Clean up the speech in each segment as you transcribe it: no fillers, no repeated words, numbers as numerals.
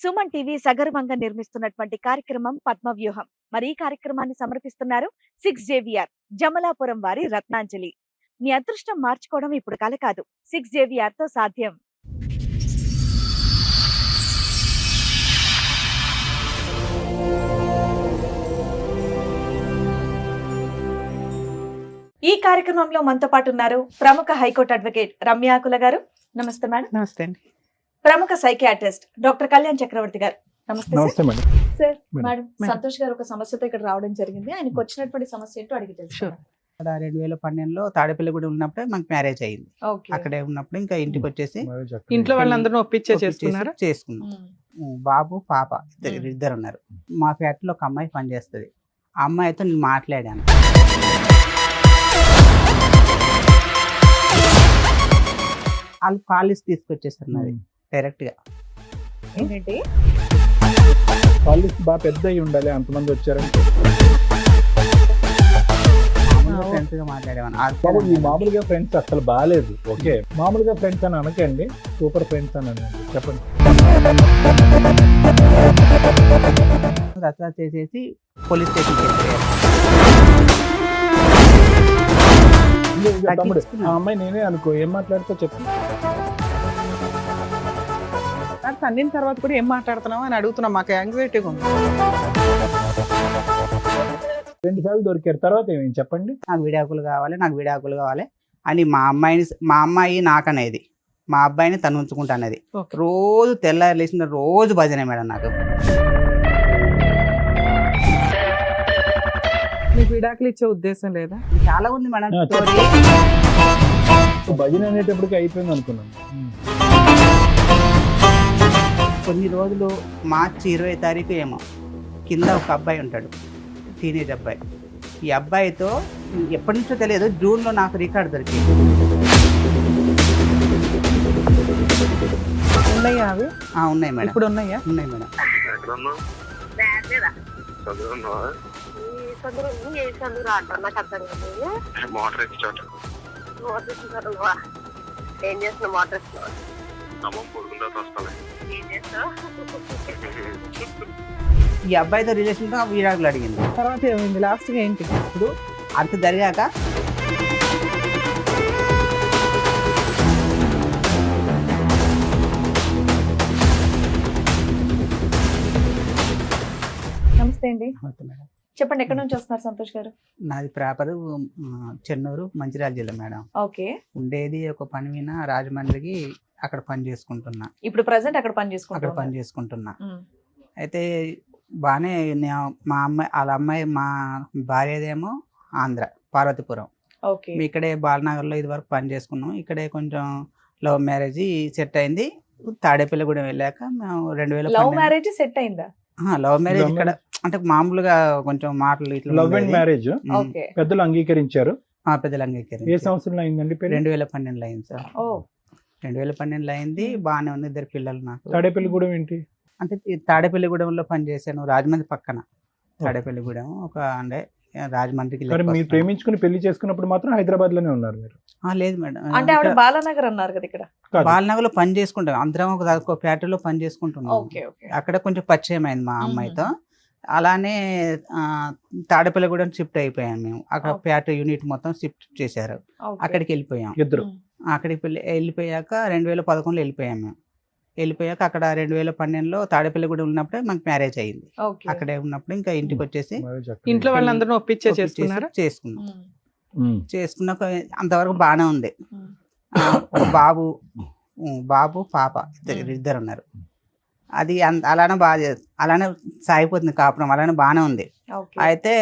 Suman TV సగర్వంగా నిర్మిస్తున్నటువంటి కార్యక్రమం పద్మవ్యూహం. మరి ఈ కార్యక్రమాన్ని సమర్పిస్తున్నారు 6 JVR జమలాపురం వారి రత్నాంజలి. మీ అదృష్టం మార్చుకోవడం ఇప్పుడు కల కాదు, 6 JVR తో సాధ్యం. ఈ కార్యక్రమంలో మనతో పాటు ఉన్నారు ప్రముఖ హైకోర్టు అడ్వకేట్ రమ్యాకుల గారు. నమస్తే మేడం. నమస్తే అండి. ప్రముఖ సైకియాట్రిస్ట్ డాక్టర్ కళ్యాణ్ చక్రవర్తి గారు. నమస్తే నమస్తే madam. Sir. Madam. Madam, Santosh గారు ఒక సమస్యతో ఇక్కడ రావడం జరిగింది. ఆయనకు వచ్చినటువంటి సమస్య ఏంటో అడిగి తెలుసు. అక్కడ 2012లో తాడేపల్లిగూడెం ఉన్నప్పుడే మాకు మ్యారేజ్ అయ్యింది. అక్కడే ఉన్నప్పుడు ఇంకా ఇంటికి వచ్చేసి ఇంట్లో వాళ్ళందరూ ఒప్పించే చేసుకున్నారా? చేసుకున్నాం. బాబు పాప ఇద్దరు ఉన్నారు. మా ఫ్యాక్టరీలో ఒక అమ్మాయి పనిచేస్తుంది. ఆ అమ్మాయితో నేను మాట్లాడాను. వాళ్ళు కాలేజ్ తీసుకొచ్చేసారు నాది డైరెక్ట్ గా. ఏంటంటే కాలేజ్ బాగా పెద్ద అయి ఉండాలి, అంతమంది వచ్చారంటే. ఫ్రెండ్స్ గా మాట్లాడేవాను. ఈ మామూలుగా ఫ్రెండ్స్ అసలు బాగాలేదు. ఓకే, మామూలుగా ఫ్రెండ్స్ అని అనకండి, సూపర్ ఫ్రెండ్స్ అని అనండి. చెప్పండి. రచ్చ చేసేసి పోలీస్ స్టేషన్కి వెళ్ళిపోయారు. తమ్ముడు, ఆ అమ్మాయి నేనే అనుకో, ఏం మాట్లాడుతా చెప్పు. తన్నిన తర్వాత కూడా ఏం మాట్లాడుతున్నావు అని అడుగుతున్నాం. మాకు యాంగ్జైటీగా ఉంది. 2 సార్లు దొరికారు, తర్వాత ఏమేమి చెప్పండి. నాకు విడాకులు కావాలి, నాకు విడాకులు కావాలి అని మా అమ్మాయి నాకనేది, మా అబ్బాయిని తను ఉంచుకుంటా అనేది. రోజు తెల్లారి లేచిన రోజు భజనే మేడం నాకు. మీకు విడాకులు ఇచ్చే ఉద్దేశం లేదా? చాలా ఉంది మేడం. భజన అనేటప్పటికి అయిపోయింది అనుకున్నాను. కొన్ని రోజులు మార్చి 20 తారీఖు ఏమో కింద ఒక అబ్బాయి ఉంటాడు, టీనేజ్ అబ్బాయి. ఈ అబ్బాయితో ఎప్పటి నుంచో తెలియదు, జూన్లో నాకు రికార్డు దొరికింది. ఉన్నాయా అవి? ఉన్నాయి మేడం. ఇప్పుడు ఉన్నాయా? ఉన్నాయి మేడం. ఏం చేస్తున్నా మోటార్ ఈ అబ్బాయితో రిలేషన్ తో విడాకులు అడిగింది. తర్వాత ఏమైంది? లాస్ట్ గా ఏంటి? ఇప్పుడు అంత జరిగాక నమస్తే అండి. చెప్పండి, ఎక్కడి నుంచి వస్తున్నారు సంతోష్ గారు? నాది ప్రాపర్ చెన్నూరు, మంచిర్యాల జిల్లా మేడం. ఓకే. ఉండేది ఒక పని మీద రాజమండ్రికి, అక్కడ పని చేసుకుంటున్నా. ఇప్పుడు ప్రెసెంట్ అక్కడ పని చేసుకుంటున్నా. అయితే బాగానే మా అమ్మాయి, వాళ్ళ అమ్మాయి, మా భార్యదేమో ఆంధ్ర, పార్వతీపురం. ఓకే. ఇక్కడే బాలనగర్లో ఇది వరకు పని చేసుకున్నాం. ఇక్కడే కొంచెం లవ్ మ్యారేజ్ సెట్ అయింది. తాడేపల్లిగూడెం వెళ్ళాక మేము 2000 లవ్ మ్యారేజ్ సెట్ అయిందా? లవ్ మ్యారేజ్ ఇక్కడ అంటే మామూలుగా కొంచెం మాటలు ఇట్లా. లవ్ అండ్ మ్యారేజ్ పెద్దలు అంగీకరించారు. పెద్దలు అంగీకరించారు. ఏ సంవత్సరంలో అయిందండి? 2012లో అయింది సార్. 2012లో అయింది. బాగానే ఉంది. 2 పిల్లలు నాకు. తాడేపల్లిగూడెం ఏంటి అంటే తాడేపల్లిగూడెంలో పనిచేశాను, రాజమండ్రి పక్కన. తాడేపల్లిగూడెం ఒక అంటే రాజమండ్రికి. మీరు ప్రేమించుకుని పెళ్లి చేసుకున్నప్పుడు మాత్రం హైదరాబాద్ లోనే ఉన్నారు మీరు? లేదు మేడం. అంటే ఆవిడ బాలనగర్ అన్నారు కదా, ఇక్కడ బాలనగర్ లో పని చేసుకుంటాం. అందరం ఒక ఫ్యాక్టరీలో పని చేసుకుంటున్నాం. అక్కడ కొంచెం పరిచయం అయింది మా అమ్మాయితో. అలానే తాడేపల్లిగూడెం షిఫ్ట్ అయిపోయాం మేము. అక్కడ ఫ్యాక్టరీ యూనిట్ మొత్తం షిఫ్ట్ చేశారు. అక్కడికి వెళ్ళిపోయాం ఇద్దరు. అక్కడికి వెళ్ళిపోయాక 2011లో వెళ్ళిపోయాం మేము. వెళ్ళిపోయాక అక్కడ 2012లో తాడేపల్లిగూడెం ఉన్నప్పుడే మాకు మ్యారేజ్ అయ్యింది. అక్కడే ఉన్నప్పుడు ఇంకా ఇంటికి వచ్చేసి ఇంట్లో వాళ్ళందరూ ఒప్పించే చేసుకున్నాం. చేసుకున్నాక అంతవరకు బాగానే ఉంది. ఒక బాబు పాప ఇద్దరు ఉన్నారు. అది అలానే అలానే సాగిపోతుంది కాపురం, అలానే బాగానే ఉంది. అయితే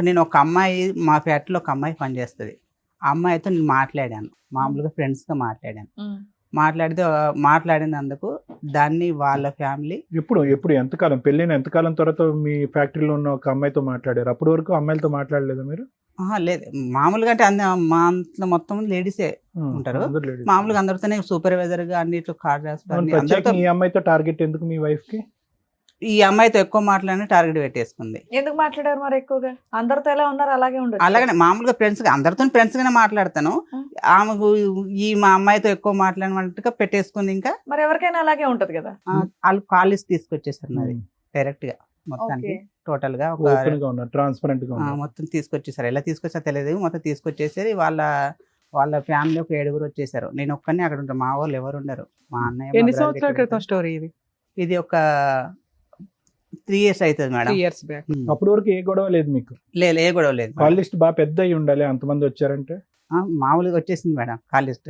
నేను ఒక అమ్మాయి, మా ఫ్యాక్టరీలో ఒక అమ్మాయి పనిచేస్తుంది. ఆ అమ్మాయితో నేను మాట్లాడాను, మామూలుగా ఫ్రెండ్స్తో మాట్లాడాను. మాట్లాడినందుకు దాన్ని వాళ్ళ ఫ్యామిలీ ఎప్పుడు ఎంతకాలం పెళ్ళైన ఎంతకాలం తర్వాత మీ ఫ్యాక్టరీలో ఉన్న ఒక అమ్మాయితో మాట్లాడారు? అప్పటి వరకు అమ్మాయిలతో మాట్లాడలేదు మీరు? లేదు, మామూలుగా అంటే మా అంత మొత్తం లేడీసే ఉంటారు. మామూలుగా అందరితోనే సూపర్వైజర్ గా అన్నిట్లో కార్డ్ రాస్తారు. ఈ అమ్మాయితో టార్గెట్ ఎందుకు మీ వైఫ్ కి? ఈ అమ్మాయితో ఎక్కువ మాట్లాడిన టార్గెట్ పెట్టేసుకుంది. ఎందుకు మాట్లాడారు మరి ఎక్కువగా? అందరితో ఎలా ఉన్నారు అలాగే ఉండదు. అలాగనే మామూలుగా ఫ్రెండ్స్ అందరితో ఫ్రెండ్స్ గానే మాట్లాడతాను. ఆమెకు మా అమ్మాయితో ఎక్కువ మాట్లాడినట్టుగా పెట్టేసుకుంది. ఇంకా మరి ఎవరికైనా అలాగే ఉంటది కదా. వాళ్ళు కాలేజ్ తీసుకొచ్చేసారు నాది డైరెక్ట్ గా మొత్తానికి టోటల్ గా ట్రాన్స్పరెంట్ గా మొత్తం తీసుకొచ్చేసారు. ఎలా తీసుకొచ్చా తెలియదు, మొత్తం తీసుకొచ్చేసారు. వాళ్ళ ఫ్యామిలీ ఒక 7 వచ్చేసారు. నేను ఒక్కనే అక్కడ ఉంటాను, మా వాళ్ళు ఎవరు ఉండరు. మా అన్నయ్య ఎన్ని సంవత్సరాల క్రితం స్టోరీ ఇది? ఇది ఒక 3 years అవుతుంది మేడం. 3 years back. అప్పటి వరకు ఏ గొడవ లేదు మీకు? లేదు, ఏ గొడవ లేదు. కాల్ లిస్ట్ బాగా పెద్ద అయి ఉండాలి, అంతమంది వచ్చారంటే. మామూలుగా వచ్చేసింది మేడం కాల్ లిస్ట్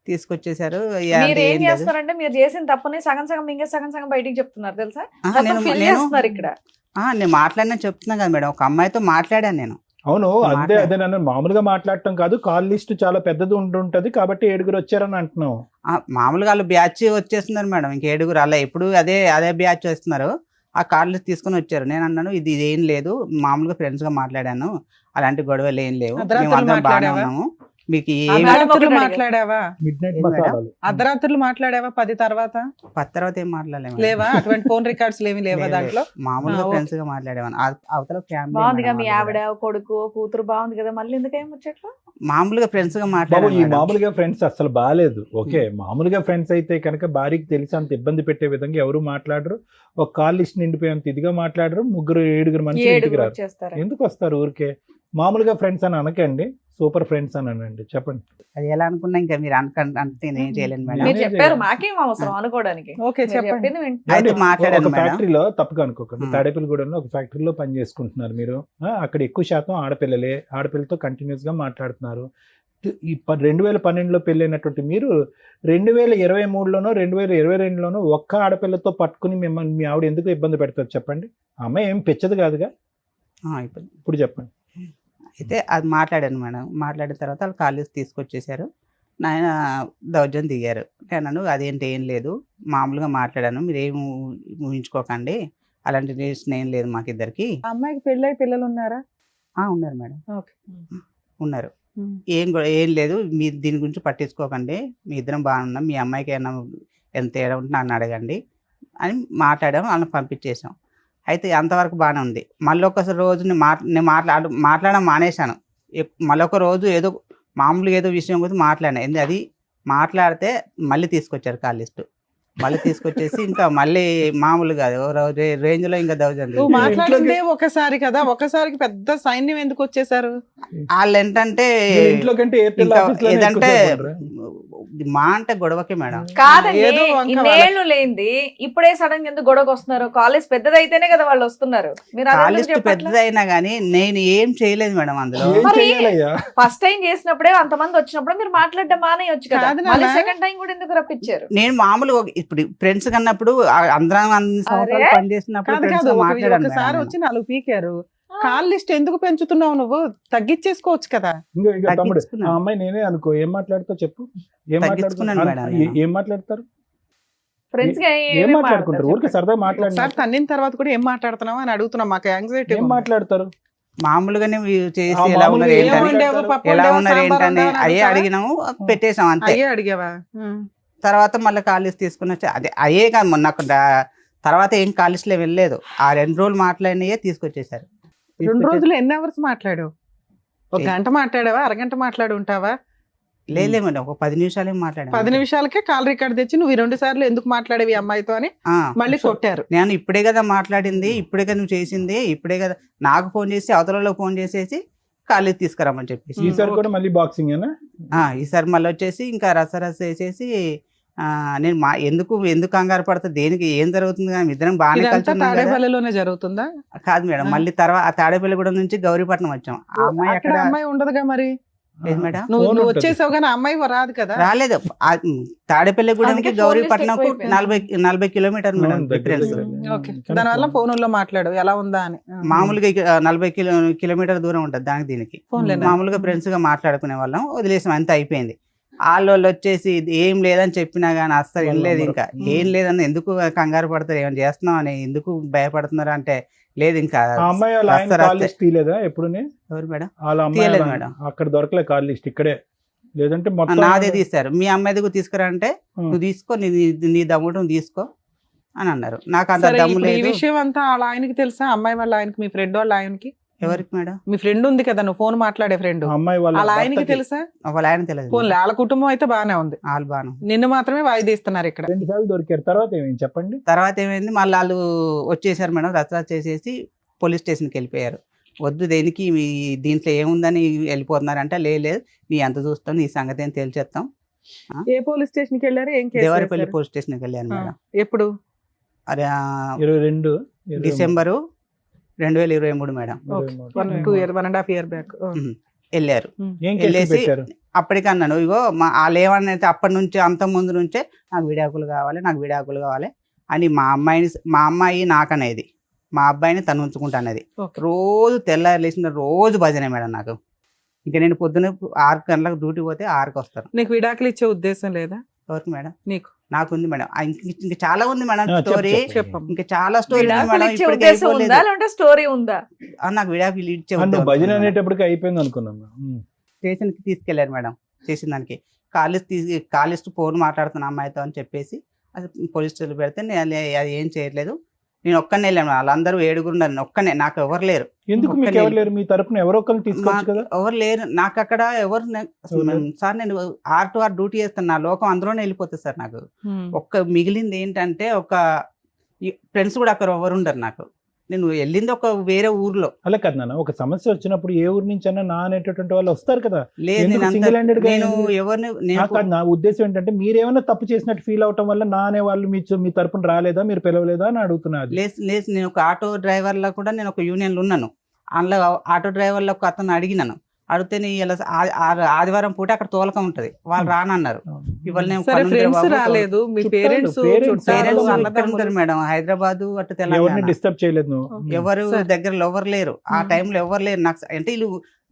తీసుకొచ్చేసారు. మీరు ఏం చేస్తారంటే మీరు చేసిన తప్పని సగం సగం మింగే సగం సగం బయటికి చెప్తున్నారు తెలుసా. ఇక్కడ నేను మాట్లాడినా చెప్తున్నా కదా మేడం, ఒక అమ్మాయితో మాట్లాడాను నేను. అవును, అదే నన్ను మామూలుగా మాట్లాడటం కాదు, కాల్ లిస్ట్ చాలా పెద్దది ఉంటుంటది కాబట్టి 7 వచ్చారని అంటున్నావు. మామూలుగా వాళ్ళు బ్యాచ్ వచ్చేస్తున్నారు మేడం, ఇంక 7 అలా ఎప్పుడు అదే బ్యాచ్ వస్తున్నారు. ఆ కాల్ లిస్ట్ తీసుకుని వచ్చారు. నేను అన్నాను ఇది ఏం లేదు, మామూలుగా ఫ్రెండ్స్ గా మాట్లాడాను, అలాంటి గొడవలు ఏం లేవు, మేము అందరం బాగానే ఉన్నాము. మీకు మాట్లాడావా? అర్ధరాత్రులు మాట్లాడావా? 10 తర్వాత ఏం మాట్లాడలేము. లేవా? అటువంటి ఫోన్ రికార్డ్స్ లేవా దాంట్లో? మామూలుగా ఫ్రెండ్స్ గా మాట్లాడేవాను. అవతల బాగుందిగా మీ ఆవిడ కొడుకు కూతురు బాగుంది కదా, మళ్ళీ ఎందుకేం వచ్చేట్లు? మామూలుగా ఫ్రెండ్స్ గా ఈ మాట్లాడాను. మామూలుగా ఫ్రెండ్స్ అసలు బాగాలేదు. ఓకే, మామూలుగా ఫ్రెండ్స్ అయితే కనుక భార్యకి తెలిసి అంత ఇబ్బంది పెట్టే విధంగా ఎవరు మాట్లాడరు. ఒక కాల్ లిస్ట్ నిండిపోయేంత ఇదిగా మాట్లాడరు. 7 మనుషులు ఇంటికి రారు. ఎందుకు వస్తారు ఊరికే? మామూలుగా ఫ్రెండ్స్ అని అనకండి, సూపర్ ఫ్రెండ్స్ అని అనండి. చెప్పండి. అది ఎలా అనుకున్నా ఇంకా మీరు అంటే ఏం చేయలేను మేడం. మీరు చెప్పారు, మాకేం అవసరం అనుకోవడానికి. ఫ్యాక్టరీలో తప్పుగా అనుకోకండి, తాడేపల్లిగూడెంలో ఒక ఫ్యాక్టరీలో పని చేసుకుంటున్నారు మీరు. అక్కడ ఎక్కువ శాతం ఆడపిల్లతో కంటిన్యూస్ గా మాట్లాడుతున్నారు. ఈ 2012లో పెళ్ళైనటువంటి మీరు 2023లోనో 2022లోనో ఒక్క ఆడపిల్లతో పట్టుకుని మిమ్మల్ని మీ ఆవిడ ఎందుకు ఇబ్బంది పెడతారు చెప్పండి? అమ్మాయి ఏం పెచ్చదు కాదుగా. ఇప్పుడు చెప్పండి. అయితే అది మాట్లాడాను మేడం. మాట్లాడిన తర్వాత వాళ్ళు కాలేజ్ తీసుకొచ్చేసారు. నాయన దౌర్జన్యం దిగారు. నేను అదేంటి ఏం లేదు, మామూలుగా మాట్లాడాను, మీరు ఏం ఊహించుకోకండి, అలాంటి రిలేషన్ ఏం లేదు మాకిద్దరికి. అమ్మాయికి పెళ్ళై పిల్లలు ఉన్నారా? ఉన్నారు మేడం, ఉన్నారు. ఏం లేదు, మీరు దీని గురించి పట్టించుకోకండి, మీ ఇద్దరం బాగున్నాం, మీ అమ్మాయికి ఏమైనా ఎంత తేడా ఉంటే నన్ను అడగండి అని మాట్లాడాము. వాళ్ళని పంపించేసాం. అయితే అంతవరకు బాగానే ఉంది. మళ్ళీ ఒక రోజు నేను మాట్లాడడం మానేశాను. మళ్ళీ ఒక రోజు ఏదో మామూలుగా ఏదో విషయం గురించి మాట్లాడాను. అది మాట్లాడితే మళ్ళీ తీసుకొచ్చారు కాల్ లిస్ట్. మళ్ళీ తీసుకొచ్చేసి ఇంకా మళ్ళీ మామూలుగా రేంజ్ లో ఇంకా దౌర్జన్యం. మాట్లాడిందే ఒకసారి కదా, ఒకసారికి పెద్ద సైన్యం ఎందుకు వచ్చేసారు? వాళ్ళు ఏంటంటే ఏదంటే మా అంటే గొడవకి మేడం. కాదండి, ఇన్నేళ్ళు లేనిది ఇప్పుడే సడన్ గా ఎందుకు గొడవకు వస్తున్నారు? కాలేజ్ పెద్దదైతేనే కదా వాళ్ళు వస్తున్నారు. కాలేజ్ పెద్దదైనా గానీ నేను ఏం చేయలేదు మేడం అందులో. ఫస్ట్ టైం చేసినప్పుడే అంతమంది వచ్చినప్పుడు మీరు మాట్లాడడం మానేయొచ్చు కదా, మళ్ళీ సెకండ్ టైం కూడా ఎందుకు రప్పించారు? నేను మామూలుగా ఇప్పుడు ఫ్రెండ్స్ కన్నప్పుడు అందరం పని చేసినప్పుడు ఒకసారి వచ్చి 4 పీకారు. కాల్ లిస్ట్ ఎందుకు పెంచుతున్నావు? నువ్వు తగ్గించేసుకోవచ్చు కదా. అమ్మాయి నేనే అనుకో, ఏం మాట్లాడుతావు చెప్పు? ఏం మాట్లాడతారు? ఫ్రెండ్స్ గా ఏం మాట్లాడుకుంటారు? ఊరికే సరదా మాట్లాడతారు. తన్నిన తర్వాత కూడా ఏం మాట్లాడుతున్నావు అని అడుగుతున్నాం. మాకు యాంగ్జైటీ. ఏం మాట్లాడతారు? మామూలుగానే చేసి ఎలా ఉన్నారు ఏంటని అయ్యే అడిగినాము, పెట్టేసాం అంతే. అయ్యే అడిగావా? తర్వాత మళ్ళీ కాలేజ్ తీసుకుని వచ్చి అయ్యే కాదు, మొన్న తర్వాత ఏం కాలేజ్లో వెళ్ళలేదు. ఆ 2 రోజులు మాట్లాడినయే తీసుకొచ్చేసారు. 2 రోజులు ఎన్ని అవర్స్ మాట్లాడావు? 1 గంట మాట్లాడావా? అరగంట మాట్లాడి ఉంటావా? లేదు మేడం, ఒక 10 నిమిషాలు మాట్లాడా. 10 నిమిషాలకే కాల్ రికార్డ్ తెచ్చి నువ్వు 2 సార్లు ఎందుకు మాట్లాడేవి అమ్మాయితో అని మళ్ళీ కొట్టారు. నేను ఇప్పుడే కదా మాట్లాడింది, ఇప్పుడే కదా నువ్వు చేసింది, ఇప్పుడే కదా నాకు ఫోన్ చేసి అవతలలో ఫోన్ చేసేసి కాలేజ్ తీసుకురామని చెప్పేసి. ఈసారి కూడా మళ్ళీ బాక్సింగ్ ఈసారి మళ్ళీ వచ్చేసి ఇంకా రసరస వేసేసి నేను ఎందుకు కంగారు పడతా, దేనికి ఏం జరుగుతుంది కానీ ఇద్దరం బాగానే కలిసి. తాడేపల్లిలోనే జరుగుతుందా? కాదు మేడం, మళ్ళీ తర్వాత తాడేపల్లిగూడెం నుంచి గౌరీపట్నం వచ్చాం. ఆ అమ్మాయి అక్కడ అమ్మాయి ఉండదుగా మరి. మేడం నువ్వు వచ్చేసావు కానీ అమ్మాయి రాదు కదా. రాలేదు. తాడేపల్లిగూడెంకి గౌరీపట్నం 40 కిలోమీటర్ మేడం డిఫరెన్స్. దానివల్ల ఫోన్లో మాట్లాడు ఎలా ఉందా అని. మామూలుగా 40 కిలోమీటర్ దూరం ఉంటుంది దానికి దీనికి. మామూలుగా ఫ్రెండ్స్ గా మాట్లాడుకునే వాళ్ళం, వదిలేసాం, అంత అయిపోయింది. వాళ్ళు వచ్చేసి ఏం లేదని చెప్పినా గానీ అస్సలు వినలేదు. ఇంకా ఏం లేదని ఎందుకు కంగారు పడతారు, ఏమైనా చేస్తున్నాం అని ఎందుకు భయపడుతున్నారు అంటే లేదు. ఇంకా ఎప్పుడు ఎవరు మేడం? తీయలేదు మేడం, అక్కడ దొరకలే కాల్ లిస్ట్, ఇక్కడే లేదంటే నాదే తీస్తారు. మీ అమ్మాయిది తీసుకురా అంటే నువ్వు తీసుకో, నీ దమ్ముడు తీసుకో అని అన్నారు. నాకు అంత సరే, దమ్ము ఇప్పుడు ఈ లేదు. విషయం అంతా వాళ్ళ ఆయనకి తెలుసా? అమ్మాయి వాళ్ళ ఆయనకి, మీ ఫ్రెండ్ వాళ్ళ ఆయనకి? ఎవరికి మేడం? మీ ఫ్రెండ్ ఉంది కదా, నువ్వు ఫోన్ మాట్లాడే ఫ్రెండ్, అమ్మాయి వాళ్ళ వాళ్ళ ఆయనకి భర్తకి తెలుసా? వాళ్ళ ఆయన తెలియదు. ఫోన్ వాళ్ళ కుటుంబం అయితే బానే ఉంది, వాళ్ళు బాను. నిన్ను మాత్రమే వాయిదీస్తున్నారు ఇక్కడ. 2 సార్లు దొరికారు. తర్వాత ఏమైంది చెప్పండి. తర్వాత ఏమైంది, మళ్ళీ వాళ్ళు వచ్చేసారు మేడం, రచ్చ చేసేసి పోలీస్ స్టేషన్కి వెళ్ళిపోయారు. వద్దు దేనికి మీ దీంట్లో ఏముందని వెళ్ళిపోతున్నారంటే, లేదు నీ ఎంత చూస్తాం, నీ సంగతి ఏం తేల్చేస్తాం. ఏ పోలీస్ స్టేషన్ కి వెళ్ళారు? ఏం కేసు దేవరపల్లి వేశారు? పోలీస్ స్టేషన్కి వెళ్ళాను ఆ, మేడం. ఎప్పుడు? అది 22 డిసెంబరు 2023 మేడం. 1.5 year బ్యాక్ వెళ్ళారు. ఏం కేసు వెళ్ళేసి పెట్టారు? అప్పటికన్నాను, ఇగో వాళ్ళు ఏమన్నైతే అప్పటి నుంచి అంత ముందు నుంచే నాకు విడాకులు కావాలి, నాకు విడాకులు కావాలి అని మా అమ్మాయి నాకనేది, మా అబ్బాయిని తను ఉంచుకుంటానేది. Okay. రోజు తెల్లారి లేచిన రోజు భజనే మేడం నాకు. ఇంకా నేను పొద్దున్న 6 గంటలకు డ్యూటీ పోతే 6కి వస్తాను. నీకు విడాకులు ఇచ్చే ఉద్దేశం లేదా? ఎవరికి మేడం? నీకు. నాకుంది మేడం. ఇంకా చాలా ఉంది మేడం చెప్పు, స్టోరీ. చెప్పమ్మా. ఇంకా చాలా స్టోరీ ఉంది విడాకులు మేడం. ఇచ్చే ఇప్పటికే ఉద్దేశం అయిపోలేదు. ఉందా లేదంటే స్టోరీ ఉందా? నాకు విడాకులు ఇచ్చే నువ్వు ఉద్దేశం భజన ఉంది మేడం. అనేటప్పటికి అయిపోయింది అనుకున్నాం. స్టేషన్కి తీసుకెళ్లారు మేడం. చేసిన దానికి కాలేజ్ ఫోన్ మాట్లాడుతున్న అమ్మాయితో అని చెప్పేసి అది పోలీస్ స్టేషన్ పెడితే నేను అది ఏం చేయట్లేదు, నేను ఒక్కనే వెళ్ళాను. వాళ్ళందరూ 7 ఉన్నారు, ఒక్కనే, నాకు ఎవరు లేరు. ఎందుకు మీకు ఒక్కనే ఎవరు లేరు? మీ తరపున ఎవరో ఒకరిని తీసుకోవచ్చు కదా. ఎవరు లేరు నాకు అక్కడ. సార్ నేను R to R డ్యూటీ చేస్తాను, నా లోకం అందులోనే వెళ్ళిపోతుంది సార్. నాకు మిగిలింది ఏంటంటే ఫ్రెండ్స్ కూడా అక్కడ ఎవరు ఉండరు నాకు. నేను వెళ్ళింది ఒక వేరే ఊర్లో. అలా కదా నాన్న, ఒక సమస్య వచ్చినప్పుడు ఏ ఊరు నుంచి అన్నా నా అనేటటువంటి వాళ్ళు వస్తారు కదా. లేదు, ఎందుకు నేను single handed గా నేను ఎందుకు? ఎవరిని నా ఉద్దేశం ఏంటంటే, మీరేమైనా తప్పు చేసినట్టు ఫీల్ అవటం వల్ల నా అనే వాళ్ళు మీ తరపున రాలేదా, మీరు పిలవలేదా అని అడుగుతున్నారు. లేదు, నేను ఒక ఆటో డ్రైవర్లో కూడా నేను ఒక యూనియన్లో ఉన్నాను. అందులో ఆటో డ్రైవర్లో ఒక అతను అడిగినాను, అడిగితే ఇలా ఆదివారం పూట అక్కడ తోలకం ఉంటది, వాళ్ళు రానన్నారు. ఇవాళ నేను సరే, ఫ్రెండ్స్ రాలేదు, మీ పేరెంట్స్ ఉంటారు మేడం, హైదరాబాద్ అటు ఎవరిని తెలంగాణ. డిస్టర్బ్ చేయలేదు నువ్వు. ఎవరు సరే. దగ్గరలో ఎవరు లేరు ఆ టైంలో, ఎవరు లేరు నాకు. అంటే వీళ్ళు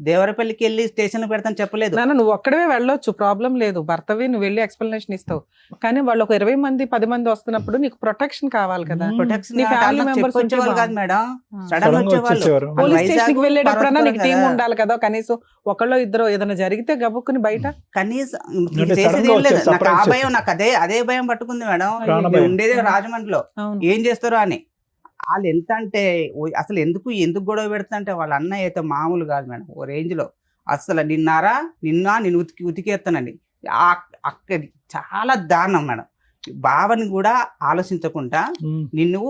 దేవరపల్లికి వెళ్ళి స్టేషన్ పెడతాను చెప్పలేదు. నాన్న, నువ్వు ఒక్కడవే వెళ్ళొచ్చు, ప్రాబ్లం లేదు, భర్తవి నువ్వు వెళ్ళి ఎక్స్ప్లెనేషన్ ఇస్తావు. కానీ వాళ్ళు ఒక 20 మంది 10 మంది వస్తున్నప్పుడు నీకు ప్రొటెక్షన్ కావాలి కదా. ప్రొటెక్షన్ నీ family members ఉంటే చెప్పొచ్చేవాళ్ళు కాదు మేడం, ఆ. సడన్ సడన్ గా వచ్చేవాళ్ళు. వచ్చేసేవారు. పోలీస్ స్టేషన్ కి వెళ్ళేటప్పుడన్నా నీకు టీం కదా. ఉండాలి కదా, కనీసం ఒకళ్ళో ఇద్దరు ఏదైనా జరిగితే గబుక్కుని బయట. కనీసం అంటే చేసేది sudden గా ఏం లేదు. వచ్చారు, నాకు ఆ surprise భయం, నాకు అదే భయం పట్టుకుంది మేడం. ప్రాణ నేను భయం. ఉండేది రాజమండ్రిలో, అవును. ఏం చేస్తారో అని. వాళ్ళు ఎంత అంటే అసలు ఎందుకు గొడవ పెడతా అంటే, వాళ్ళ అన్నయ్య అయితే మామూలు కాదు మేడం, ఓ రేంజ్ లో. అసలు నేను ఉతికేస్తానండి. అక్కడి చాలా దారుణం మేడం. బావని కూడా ఆలోచించకుండా నిన్ను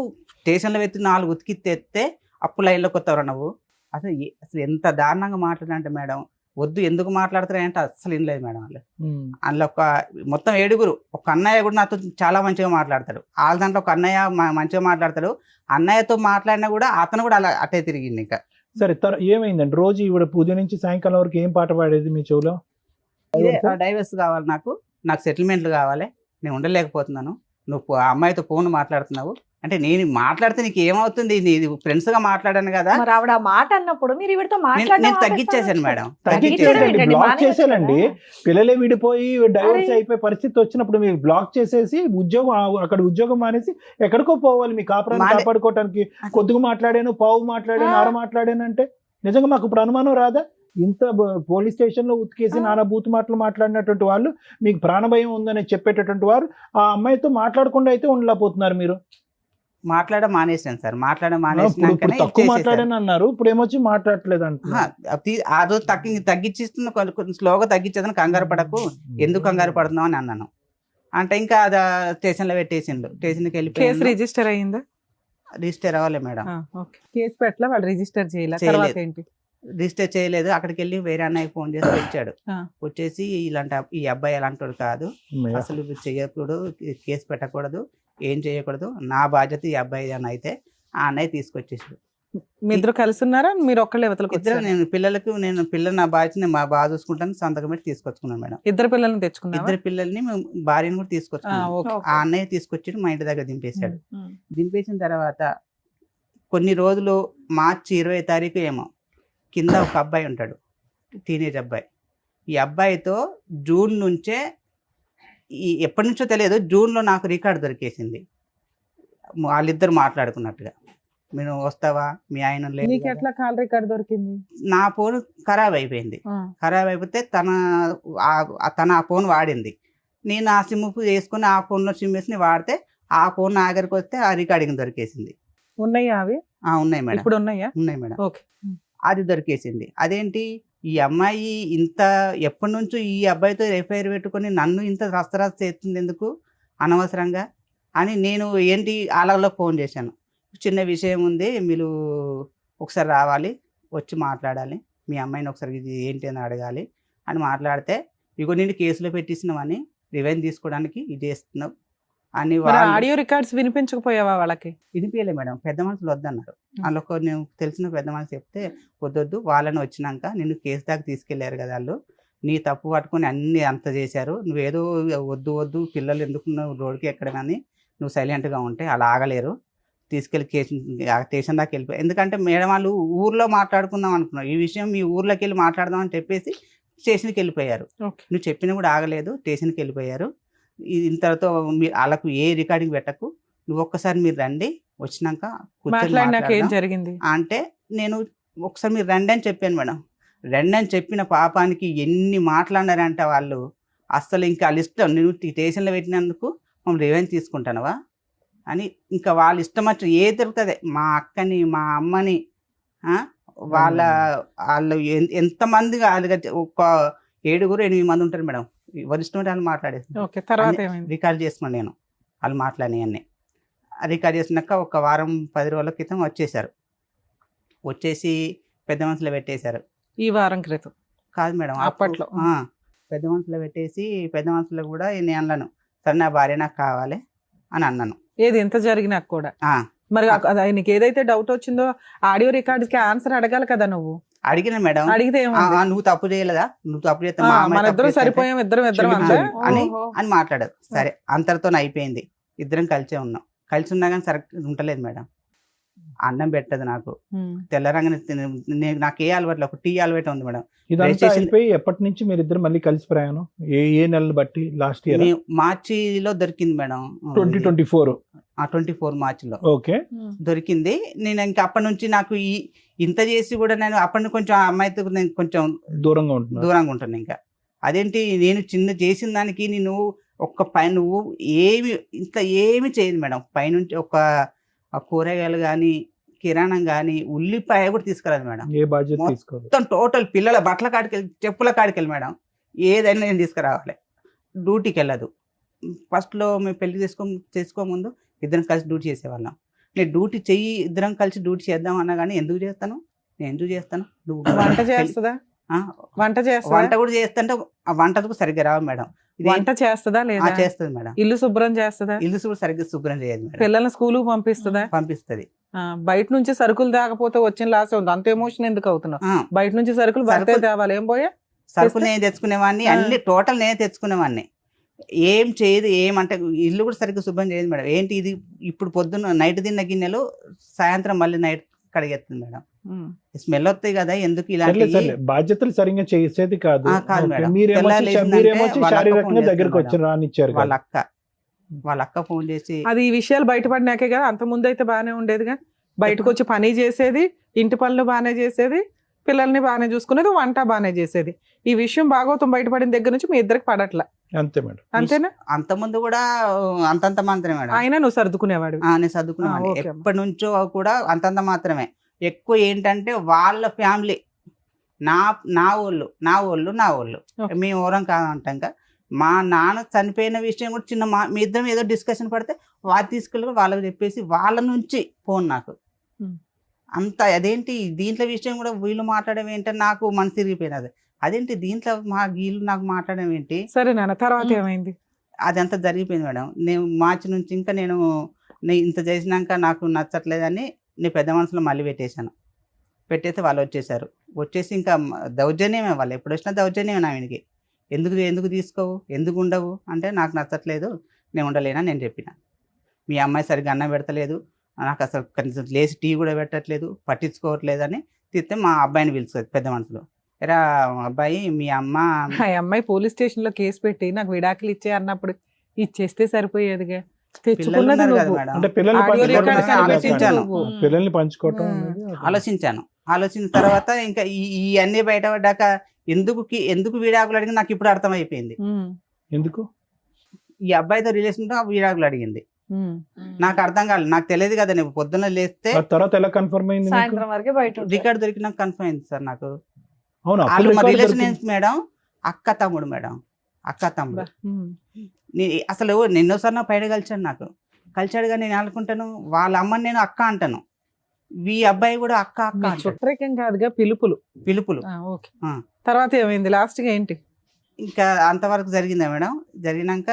స్టేషన్లో పెట్టి 4 ఉతికితే అప్పు లైన్లోకి వస్తావు నువ్వు. అసలు ఎంత దారుణంగా మాట్లాడంటే మేడం, వద్దు ఎందుకు మాట్లాడతారంటే అసలు ఏం లేదు మేడం. వాళ్ళు అందులో మొత్తం 7, ఒక అన్నయ్య కూడా నాతో చాలా మంచిగా మాట్లాడతాడు. వాళ్ళ దాంట్లో ఒక అన్నయ్య మంచిగా మాట్లాడతాడు. అన్నయ్యతో మాట్లాడినా కూడా అతను కూడా అలా అటే తిరిగింది. ఇంకా సరే, ఏమైందండి? రోజు ఇవిడ పూజ నుంచి సాయంకాలం వరకు ఏం పాట పాడేది మీ చెవులో? డైవర్స్ కావాలి, నాకు సెటిల్మెంట్లు కావాలి, నేను ఉండలేకపోతున్నాను, నువ్వు ఆ అమ్మాయితో ఫోన్ మాట్లాడుతున్నావు అంటే, నేను మాట్లాడితే నీకు ఏమవుతుంది, నీది ఫ్రెండ్స్ గా మాట్లాడాను కదా. మరి ఆవిడ ఆ మాట అన్నప్పుడు మీరు ఈవిడతో నేను తగ్గించేసాను మేడం. తగ్గించేసానండి, బ్లాక్ చేశానండి. పిల్లలే విడిపోయి డైవర్స్ అయిపోయి పరిస్థితి వచ్చినప్పుడు మీరు బ్లాక్ చేసేసి అక్కడ ఉద్యోగం మానేసి ఎక్కడికో పోవాలి మీ కాపురాన్ని కాపాడుకోవటానికి. కొద్దిగా మాట్లాడాను, పావు మాట్లాడాను, అర మాట్లాడాను అంటే నిజంగా మాకు ఇప్పుడు అనుమానం రాదా? ఇంత పోలీస్ స్టేషన్ లో ఉతికేసి నానా బూతు మాటలు మాట్లాడినటువంటి వాళ్ళు, మీకు ప్రాణభయం ఉందని చెప్పేటటువంటి వారు, ఆ అమ్మాయితో మాట్లాడకుండా అయితే ఉండలేకపోతున్నారు. మీరు మానేసాను సార్, తక్కువ మాట్లాడాను అన్నారు, ఇప్పుడు ఏమొచ్చి మాట్లాడట్లేదు అంటున్నారు. తగ్గించిస్తున్న కొంచెం స్లోగా తగ్గించేదని, కంగారు పడకు, ఎందుకు కంగారు పడుతున్నావు అని అన్నాను. అంటే ఇంకా అది స్టేషన్ లో పెట్టేసిండు. స్టేషన్కి వెళ్ళి కేసు రిజిస్టర్ అయ్యిందా? రిజిస్టర్ అవ్వాలి మేడం. కేసు పెట్టలా, వాళ్ళు రిజిస్టర్ చేయలేదు. రిజిస్టర్ చేయలేదు. అక్కడికి వెళ్ళి వేరే అన్నయ్య ఫోన్ చేసి వచ్చాడు. వచ్చేసి ఈ అబ్బాయి ఎలాంటి కాదు, అసలు చెయ్యకూడదు, కేసు పెట్టకూడదు, ఏం చేయకూడదు, నా బాధ్యత ఈ అబ్బాయి అని అయితే ఆ అన్నయ్య తీసుకొచ్చేసాడు. మీ ఇద్దరు కలిసి ఉన్నారా, మీరు ఒక్కళ్ళే? నేను పిల్లలు నా బాధ్యత బాగా చూసుకుంటాను, సంతకం పెట్టి తీసుకొచ్చుకున్నాను మేడం. ఇద్దరు పిల్లల్ని తెచ్చుకున్నా? 2 పిల్లల్ని, భార్యను కూడా తీసుకొచ్చుకున్నాను. ఆ అన్నయ్య తీసుకొచ్చి మా ఇంటి దగ్గర దింపేశాడు. దింపేసిన తర్వాత కొన్ని రోజులు మార్చి 20వ తారీఖు ఏమో కింద ఒక అబ్బాయి ఉంటాడు, టీనేజ్ అబ్బాయి. ఈ అబ్బాయితో జూన్ నుంచే, ఎప్పటి నుంచో తెలియదు, జూన్లో నాకు రికార్డు దొరికేసింది. వాళ్ళిద్దరు మాట్లాడుకున్నట్టుగా, నేను వస్తావా, మీ ఆయన లేదు. ఎట్లా కాల్ రికార్డ్ దొరికింది? నా ఫోన్ ఖరాబ్ అయిపోయింది. ఖరాబ్ అయిపోతే తన ఆ ఫోన్ వాడింది. నేను ఆ సిమ్ వేసుకుని ఆ ఫోన్లో సిమ్ వేసి వాడితే ఆ ఫోన్ నా దగ్గరికి వస్తే ఆ రికార్డింగ్ దొరికేసింది. ఉన్నాయా అవి? ఉన్నాయి మేడం, ఇప్పుడు ఉన్నాయా? ఉన్నాయి మేడం. ఓకే. అది దొరికేసింది. అదేంటి ఈ అమ్మాయి ఇంత ఎప్పటి నుంచో ఈ అబ్బాయితో ఎఫ్ఐఆర్ పెట్టుకొని నన్ను ఇంత రస్తరాస్త చేస్తుంది ఎందుకు అనవసరంగా అని నేను ఏంటి వాళ్ళలో ఫోన్ చేశాను. చిన్న విషయం ఉంది, మీరు ఒకసారి రావాలి, వచ్చి మాట్లాడాలి, మీ అమ్మాయిని ఒకసారి ఇది ఏంటి అని అడగాలి అని మాట్లాడితే, ఇగో నేను కేసులో పెట్టిస్తున్నామని రివెంజ్ తీసుకోవడానికి ఇది చేస్తున్నావు అని ఆడియో రికార్డ్స్ వినిపించకపోయావా వాళ్ళకి? వినిపించలే మేడం. పెద్ద మనుషులు వద్దన్నారు. అందులో నేను తెలిసిన పెద్ద మనుషులు చెప్తే వద్దొద్దు, వాళ్ళని వచ్చినాక నిన్ను కేసు దాకా తీసుకెళ్లారు కదా వాళ్ళు, నీ తప్పు పట్టుకొని అన్ని అంత చేశారు, నువ్వేదో వద్దు వద్దు పిల్లలు ఎందుకు రోడ్డుకి ఎక్కడమని నువ్వు సైలెంట్గా ఉంటే అలా ఆగలేరు, తీసుకెళ్ళి స్టేషన్ దాకా వెళ్ళిపోయి. ఎందుకంటే మేడం వాళ్ళు ఊర్లో మాట్లాడుకుందాం అనుకున్నారు, ఈ విషయం మీ ఊర్లోకి వెళ్ళి మాట్లాడదాం అని చెప్పేసి స్టేషన్కి వెళ్ళిపోయారు. నువ్వు చెప్పినా కూడా ఆగలేదు, స్టేషన్కి వెళ్ళిపోయారు. ఇంతతో వాళ్ళకు ఏ రికార్డింగ్ పెట్టకు, నువ్వు ఒక్కసారి మీరు రండి, వచ్చినాక ఏం జరిగింది అంటే నేను ఒకసారి మీరు రండి అని చెప్పాను మేడం. రండి అని చెప్పిన పాపానికి ఎన్ని మాట్లాడారంటే వాళ్ళు అస్సలు ఇంకా వాళ్ళ ఇష్టం, నువ్వు స్టేషన్లో పెట్టినందుకు మనం రివెంజ్ తీసుకుంటానవా అని ఇంకా వాళ్ళ ఇష్టం వచ్చి ఏ దొరుకుతుంది, మా అక్కని మా అమ్మని వాళ్ళు ఎంతమంది ఒక 7-8 మంది ఉంటారు మేడం, వరిష్టం వాళ్ళు మాట్లాడేసి రికార్డ్ చేసుకున్నాను నేను. వాళ్ళు మాట్లాడినవన్నీ రికార్డ్ చేసినాక ఒక వారం 10 రోజుల క్రితం వచ్చేసారు. వచ్చేసి పెద్ద మనుషులు పెట్టేశారు. ఈ వారం క్రితం కాదు మేడం, అప్పట్లో పెద్ద మనుషులు పెట్టేసి పెద్ద మనుషులు కూడా నేను అన్నాను, సరే నా భార్య నాకు కావాలి అని అన్నాను. ఏది ఎంత జరిగినా కూడా మరి నీకు ఏదైతే డౌట్ వచ్చిందో ఆడియో రికార్డ్స్ కి ఆన్సర్ అడగాలి కదా నువ్వు. అడిగిన మేడం, అడిగితే నువ్వు తప్పు చేయలేదా, నువ్వు తప్పు చేస్తే మన ఇద్దరం సరిపోయాం, ఇద్దరం అని మాట్లాడారు. సరే అంతటితో అయిపోయింది, ఇద్దరం కలిసే ఉన్నాం. కలిసి ఉన్నా కానీ సరే ఉంటలేదు మేడం. అన్నం పెట్టదు నాకు, తెల్లరంగానే నాకు ఏ అలవాట్లు, ఒక టీ అలవాటు ఉంది మేడం. ఇదంతా అయిపోయి ఎప్పటి నుంచి మీరు ఇద్దరు మళ్ళీ కలిసి ప్రయాణం? ఏ నెలలు బట్టి? లాస్ట్ ఇయర్ మార్చిలో దొరికింది మేడం, 2024 మార్చిలో దొరికింది. నేను ఇంకా అప్పటి నుంచి నాకు ఇంత చేసి కూడా నేను అప్పటి నుంచి కొంచెం అమ్మాయితో నేను కొంచెం దూరంగా ఉంటాను. ఇంకా అదేంటి నేను చిన్న చేసిన దానికి నేను నువ్వు ఏమి చేయదు మేడం. పైనుంచి ఒక కూరగాయలు కానీ కిరాణం కానీ ఉల్లిపాయ కూడా తీసుకురాదు మేడం. ఏ బాధ్యత మొత్తం టోటల్ పిల్లల బట్టల కాడికి వెళ్ళి చెప్పుల కాడికి వెళ్ళి మేడం ఏదైనా నేను తీసుకురావాలి. డ్యూటీకి వెళ్ళదు. ఫస్ట్లో మేము పెళ్లి చేసుకోముందు ఇద్దరం కలిసి డ్యూటీ చేసేవాళ్ళం. నేను డ్యూటీ చెయ్యి, ఇద్దరం కలిసి డ్యూటీ చేద్దాం అన్నా కానీ నేను ఎందుకు చేస్తాను వంట చేస్తుందా? వంట కూడా చేస్తుంటే ఆ వంటకు సరిగ్గా రావు మేడం. వంట చేస్తుందా లేదా? చేస్తుంది మేడం. ఇల్లు శుభ్రం చేస్తుందా? ఇల్లు సరిగ్గా శుభ్రం చేయదు మేడం. పిల్లల్ని స్కూల్ పంపిస్తుందా? పంపిస్తుంది. బయట నుంచి సరుకులు తేకపోతే వచ్చిన లాస్ ఉంది, అంత ఎమోషన్ ఎందుకు అవుతున్నావు? బయట నుంచి సరుకులు బయట తేవాలి, ఏం పోయా సరుకులు నేను తెచ్చుకునేవాడిని, అన్ని టోటల్ నేనే తెచ్చుకునేవాడిని. ఏం చేయదు, ఏమంటే ఇల్లు కూడా సరిగ్గా శుభ్రం చేయదు మేడం. ఏంటి ఇది ఇప్పుడు పొద్దున్న నైట్ తిన్న గిన్నెలు సాయంత్రం మళ్ళీ నైట్ కడిగేస్తుంది మేడం. స్మెల్ వస్తాయి కదా, ఎందుకు ఇలాంటి బాధ్యతలు సరిగ్గా చేసేది కాదు మేడం. దగ్గరకు వచ్చి రానిచ్చారు. వాళ్ళ అక్క ఫోన్ చేసి అది ఈ విషయాలు బయటపడినాకే కదా, అంత ముందు అయితే బాగానే ఉండేదిగా. బయటకు వచ్చి పని చేసేది, ఇంటి పనులు బాగానే చేసేది, పిల్లల్ని బాగానే చూసుకునేది, వంట బాగానే చేసేది. ఈ విషయం భాగవతం బయటపడిన దగ్గర నుంచి మీ ఇద్దరికి పడట్లా. అంతే మేడం. అంతేనా? అంత ముందు కూడా అంతంత మాత్రమే మేడం. అయినా నువ్వు సర్దుకునేవాడు? నేను సర్దుకునేవాడిని ఎప్పటి నుంచో కూడా, అంతంత మాత్రమే. ఎక్కువ ఏంటంటే వాళ్ళ ఫ్యామిలీ నా వాళ్ళు మేము ఎవరం కాదంటాం. మా నాన్న చనిపోయిన విషయం కూడా చిన్న మీ ఇద్దరం ఏదో డిస్కషన్ పడితే వాళ్ళు తీసుకెళ్ళి వాళ్ళకి చెప్పేసి వాళ్ళ నుంచి ఫోన్ నాకు అంత. అదేంటి దీంట్లో విషయం కూడా వీళ్ళు మాట్లాడడం ఏంటని నాకు మనసు తిరిగిపోయినది. అదేంటి దీంట్లో వీళ్ళు నాకు మాట్లాడడం ఏంటి? సరే నాన్న, తర్వాత ఏమైంది? అదంతా జరిగిపోయింది మేడం. నేను మార్చి నుంచి ఇంకా నేను ఇంత చేసినాక నాకు నచ్చట్లేదని నేను పెద్ద మనసులో మళ్ళీ పెట్టేస్తే వాళ్ళు వచ్చేసారు. వచ్చేసి ఇంకా దౌర్జన్యమే, వాళ్ళు ఎప్పుడు వచ్చినా దౌర్జన్యమే నా వీనికి. ఎందుకు తీసుకోవు, ఎందుకు ఉండవు అంటే నాకు నచ్చట్లేదు, నేను ఉండలేనని నేను చెప్పిన. మీ అమ్మాయి సరిగ్గా అన్నం పెడతలేదు, నాకు అసలు కనీసం లేచి టీ కూడా పెట్టట్లేదు, పట్టించుకోవట్లేదని తిస్తే మా అబ్బాయిని పిలుస్తుంది పెద్ద మనసులో. ఎరా అబ్బాయి, మీ అమ్మాయి పోలీస్ స్టేషన్ లో కేసు పెట్టి నాకు విడాకులు ఇచ్చే అన్నప్పుడు ఇచ్చేస్తే సరిపోయేదిగా. ఆలోచించిన తర్వాత ఇంకా ఇవన్నీ బయటపడ్డాక ఎందుకు విడాకులు అడిగింది నాకు ఇప్పుడు అర్థమైపోయింది. ఎందుకు ఈ అబ్బాయితో రిలేషన్ తో విడాకులు అడిగింది. నాకు అర్థం కాలేదు, నాకు తెలియదు కదా. నేను పొద్దున్న లేస్తే ఆ తర్వాత ఎలా కన్ఫర్మ్ అయింది మీకు? సాయంత్రం వరకే బయట ఉంటారు. రికార్డ్ దొరికినాక కన్ఫర్మ్ అయింది సార్ నాకు. అవును, అప్పుడు వాళ్ళు మా record రిలేషన్ దొరికింది. మేడం, అక్క తమ్ముడు మేడం, అక్క తమ్ముడు. అసలు నిన్నోసారి నా పైన కలిసాడు, నాకు కలిసాడు. కానీ నేను అనుకుంటాను వాళ్ళ అమ్మని నేను అక్క అంటాను, ఈ అబ్బాయి కూడా అక్క అక్క అంటాడు. చుట్టరికం కాదుగా, పిలుపులు. ఓకే. తర్వాత ఏమైంది లాస్ట్ గా ఏంటి? ఇంకా అంతవరకు జరిగిందా మేడం. జరిగినాక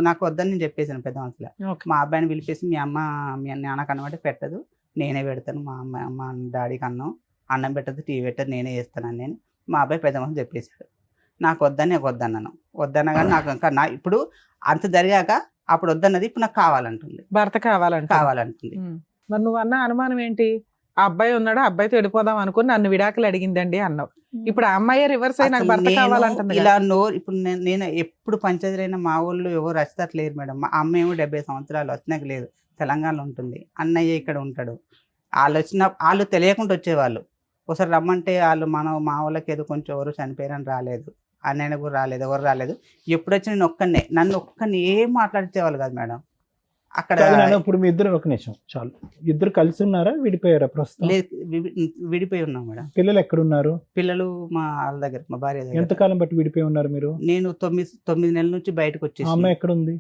నాకు వద్దని నేను చెప్పేసాను పెద్ద మనసులో. మా అబ్బాయిని పిలిపేసి మీ అమ్మ మీ నాన్నకు అన్నమాట పెట్టదు, నేనే పెడతాను. మా డాడీకి అన్నం పెట్టదు, టీవీ పెట్టదు, నేనే చేస్తానని నేను మా అబ్బాయి పెద్ద మనసు చెప్పేశాడు. నాకు వద్దన్నాను. వద్దన్నా నాకు ఇంకా ఇప్పుడు అంత జరిగాక అప్పుడు వద్దన్నది ఇప్పుడు నాకు కావాలంటుంది, భర్త కావాలంటుంది. మరి నువ్వు అన్న అనుమానం ఏంటి? ఆ అబ్బాయి ఉన్నాడు, ఆ అబ్బాయితో వెళ్ళిపోదాం అనుకుని నన్ను విడాకులు అడిగిందండి అన్నావు. ఇప్పుడు ఆ అమ్మాయి రివర్స్ అయ్యి నాకు భర్త కావాలంటుంది. ఇలా ఇప్పుడు నేను ఎప్పుడు పంచాయతీలైనా మా వాళ్ళు ఎవరు వచ్చేటట్లేరు మేడం. మా అమ్మ ఏమో 70 సంవత్సరాలు వచ్చినాక లేదు, తెలంగాణలో ఉంటుంది. అన్నయ్య ఇక్కడ ఉంటాడు. వాళ్ళు తెలియకుండా వచ్చేవాళ్ళు. ఒకసారి రమ్మంటే వాళ్ళు మా వాళ్ళకి ఏదో కొంచెం ఎవరు చనిపోయారని రాలేదు, అన్నయ్య కూడా రాలేదు, ఎవరు రాలేదు. ఎప్పుడు వచ్చి నన్ను ఒక్కని ఏం మాట్లాడితేవాళ్ళు కాదు మేడం. అక్కడ ఇప్పుడు మీ ఇద్దరు ఒక నిమిషం చాలు, ఇద్దరు కలిసి ఉన్నారా, విడిపోయారా? ప్రస్తుతం విడిపోయి ఉన్నాం మేడం. పిల్లలు ఎక్కడున్నారు? పిల్లలు మా వాళ్ళ దగ్గర, మా భార్య దగ్గర. ఎంతకాలం బట్టి విడిపోయి ఉన్నారు మీరు? నేను 9 నెలల నుంచి బయటకు వచ్చేసి. అమ్మాయి ఎక్కడ ఉంది?